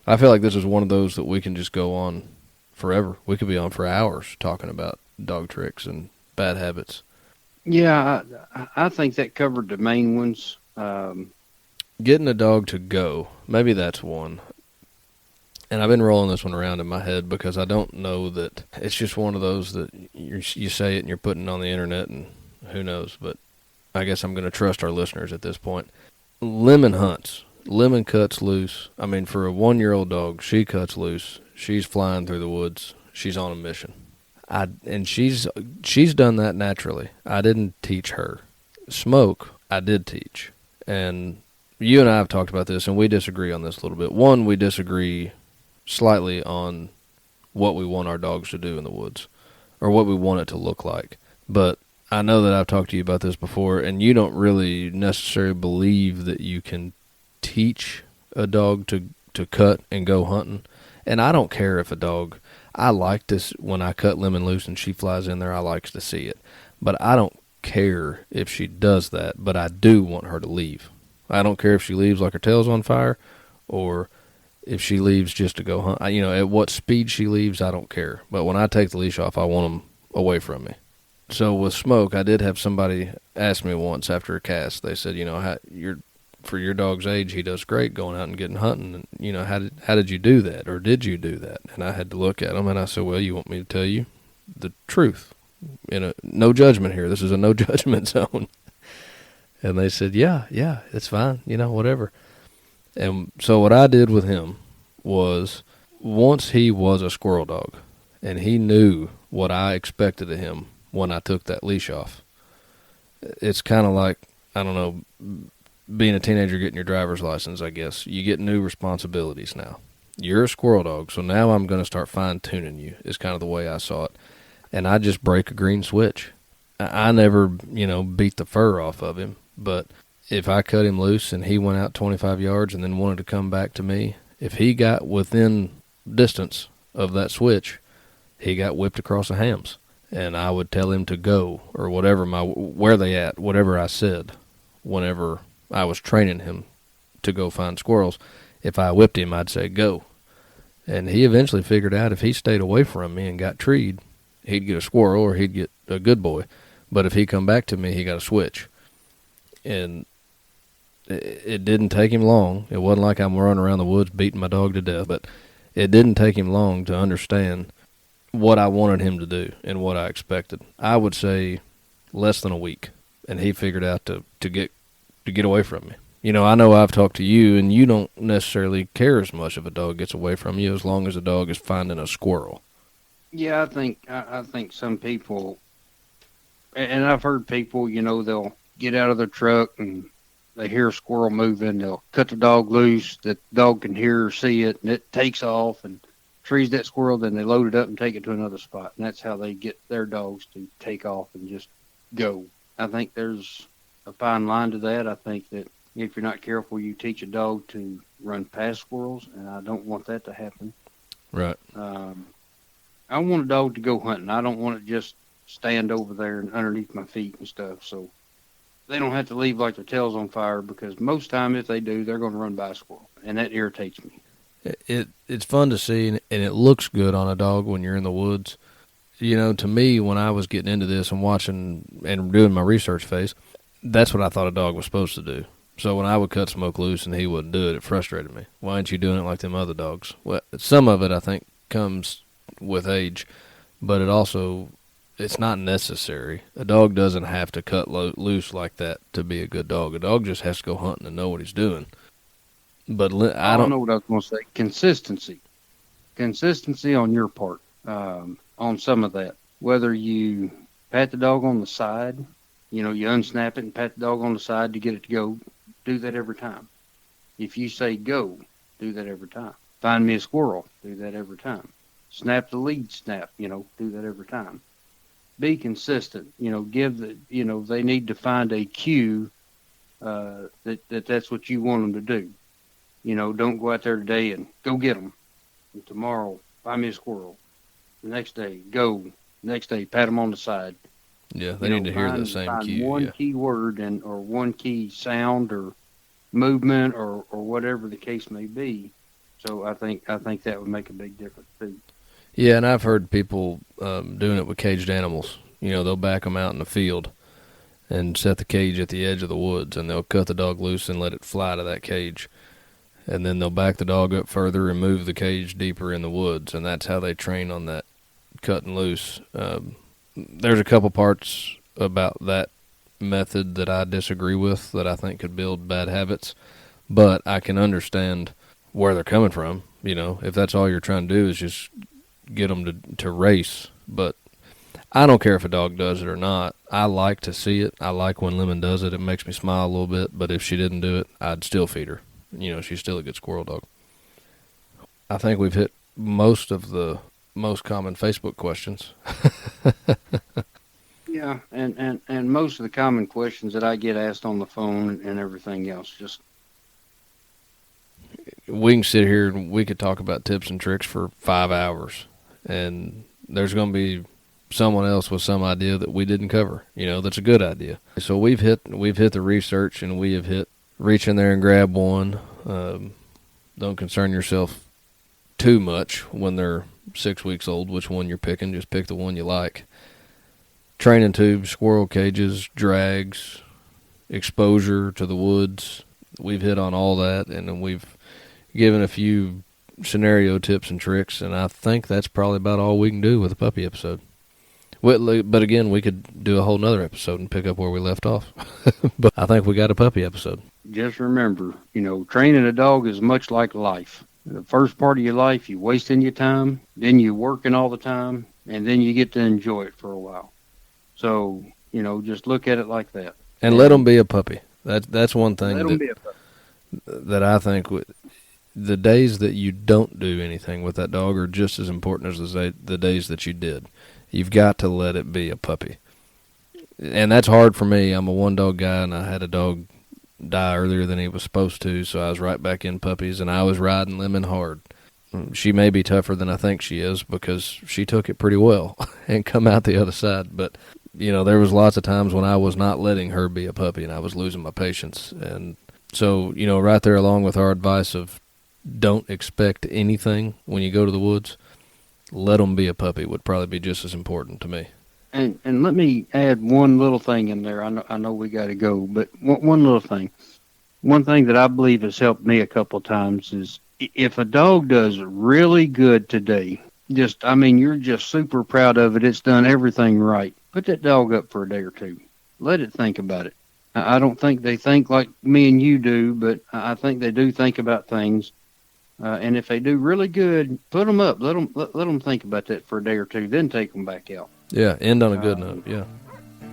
I feel like this is one of those that we can just go on forever. We could be on for hours talking about dog tricks and bad habits. Yeah, I think that covered the main ones. Getting a dog to go, maybe that's one. And I've been rolling this one around in my head because I don't know that it's just one of those that you say it and you're putting it on the internet and who knows. But I guess I'm going to trust our listeners at this point. Lemon hunts. Lemon cuts loose. I mean, for a 1-year-old dog, she cuts loose. She's flying through the woods. She's on a mission. And she's done that naturally. I didn't teach her. Smoke, I did teach. And you and I have talked about this, and we disagree on this a little bit. One, we disagree slightly on what we want our dogs to do in the woods, or what we want it to look like. But I know that I've talked to you about this before, and you don't really necessarily believe that you can teach a dog to cut and go hunting. And I don't care if a dog, I like this when I cut Lemon loose and she flies in there, I like to see it. But I don't care if she does that, but I do want her to leave. I don't care if she leaves like her tail's on fire or if she leaves just to go hunt. At what speed she leaves, I don't care. But when I take the leash off, I want them away from me. So with Smoke, I did have somebody ask me once after a cast. They said, for your dog's age, he does great going out and getting hunting. And, how did you do that, or did you do that? And I had to look at him, and I said, well, you want me to tell you the truth? No judgment here. This is a no judgment zone. And they said, yeah, it's fine, whatever. And so what I did with him was, once he was a squirrel dog, and he knew what I expected of him when I took that leash off. It's kind of like, I don't know, being a teenager getting your driver's license, I guess. You get new responsibilities now. You're a squirrel dog, so now I'm going to start fine-tuning you, is kind of the way I saw it. And I just break a green switch. I never, beat the fur off of him, but if I cut him loose and he went out 25 yards and then wanted to come back to me, if he got within distance of that switch, he got whipped across the hams. And I would tell him to go, or where they at, whatever I said, whenever I was training him to go find squirrels. If I whipped him, I'd say go. And he eventually figured out if he stayed away from me and got treed, he'd get a squirrel or he'd get a good boy. But if he come back to me, he got a switch. And it didn't take him long. It wasn't like I'm running around the woods beating my dog to death, but it didn't take him long to understand what I wanted him to do and what I expected. I would say less than a week, and he figured out to get away from me. I know I've talked to you, and you don't necessarily care as much if a dog gets away from you as long as a dog is finding a squirrel. Yeah, I think some people, and I've heard people, they'll get out of their truck and they hear a squirrel moving, they'll cut the dog loose, the dog can hear or see it, and it takes off and trees that squirrel, then they load it up and take it to another spot. And that's how they get their dogs to take off and just go. I think there's a fine line to that. I think that if you're not careful, you teach a dog to run past squirrels, and I don't want that to happen. Right. I want a dog to go hunting. I don't want it just stand over there and underneath my feet and stuff. So they don't have to leave like their tail's on fire, because most time if they do, they're going to run by a squirrel, and that irritates me. It's fun to see, and it looks good on a dog when you're in the woods. To me, when I was getting into this and watching and doing my research phase, that's what I thought a dog was supposed to do. So when I would cut Smoke loose and he wouldn't do it, it frustrated me. Why aren't you doing it like them other dogs? Well, some of it, I think, comes with age, but it also it's not necessary. A dog doesn't have to cut loose like that to be a good dog. A dog just has to go hunting and know what he's doing. But I don't know what I was going to say. Consistency on your part, on some of that. Whether you pat the dog on the side, you unsnap it and pat the dog on the side to get it to go, do that every time. If you say go, do that every time. Find me a squirrel, do that every time. Snap the lead snap, do that every time. Be consistent, give they need to find a cue that's what you want them to do. Don't go out there today and go get them. And tomorrow, find me a squirrel. The next day, go. Next day, pat them on the side. Yeah, they need to hear the same cue. One key word or one key sound or movement or whatever the case may be. So I think that would make a big difference too. Yeah, and I've heard people doing it with caged animals. They'll back them out in the field and set the cage at the edge of the woods, and they'll cut the dog loose and let it fly to that cage. And then they'll back the dog up further and move the cage deeper in the woods, and that's how they train on that cut and loose. There's a couple parts about that method that I disagree with that I think could build bad habits, but I can understand where they're coming from. If that's all you're trying to do is just get them to race. But I don't care if a dog does it or not. I like to see it. I like when Lemon does it. It makes me smile a little bit, but if she didn't do it, I'd still feed her. She's still a good squirrel dog. I think we've hit most of the most common Facebook questions. Yeah, and most of the common questions that I get asked on the phone and everything else. Just we can sit here and we could talk about tips and tricks for 5 hours, and there's going to be someone else with some idea that we didn't cover. That's a good idea. So we've hit the research, and we have hit reach in there and grab one. Don't concern yourself too much when they're 6 weeks old, which one you're picking. Just pick the one you like. Training tubes, squirrel cages, drags, exposure to the woods. We've hit on all that, and then we've given a few scenario tips and tricks, and I think that's probably about all we can do with a puppy episode. But again, we could do a whole nother episode and pick up where we left off. But I think we got a puppy episode. Just remember, training a dog is much like life. The first part of your life, you're wasting your time, then you're working all the time, and then you get to enjoy it for a while. So, just look at it like that. And let them be a puppy. That's one thing let them be a puppy. That I think the days that you don't do anything with that dog are just as important as the days that you did. You've got to let it be a puppy. And that's hard for me. I'm a one-dog guy, and I had a dog die earlier than he was supposed to, so I was right back in puppies, and I was riding Lemon hard. She may be tougher than I think she is because she took it pretty well and come out the other side. But, there was lots of times when I was not letting her be a puppy, and I was losing my patience. And so, right there along with our advice of don't expect anything when you go to the woods, let them be a puppy would probably be just as important to me. And let me add one little thing in there. I know we got to go, but one little thing. One thing that I believe has helped me a couple of times is if a dog does really good today, you're just super proud of it. It's done everything right. Put that dog up for a day or two. Let it think about it. I don't think they think like me and you do, but I think they do think about things. And if they do really good, put them up. Let them think about that for a day or two. Then take them back out. Yeah, end on a good note. Yeah.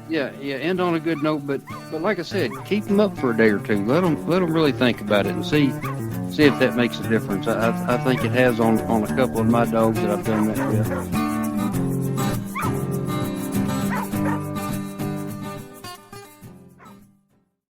Yeah, end on a good note. But like I said, keep them up for a day or two. Let them really think about it and see if that makes a difference. I think it has on a couple of my dogs that I've done that with.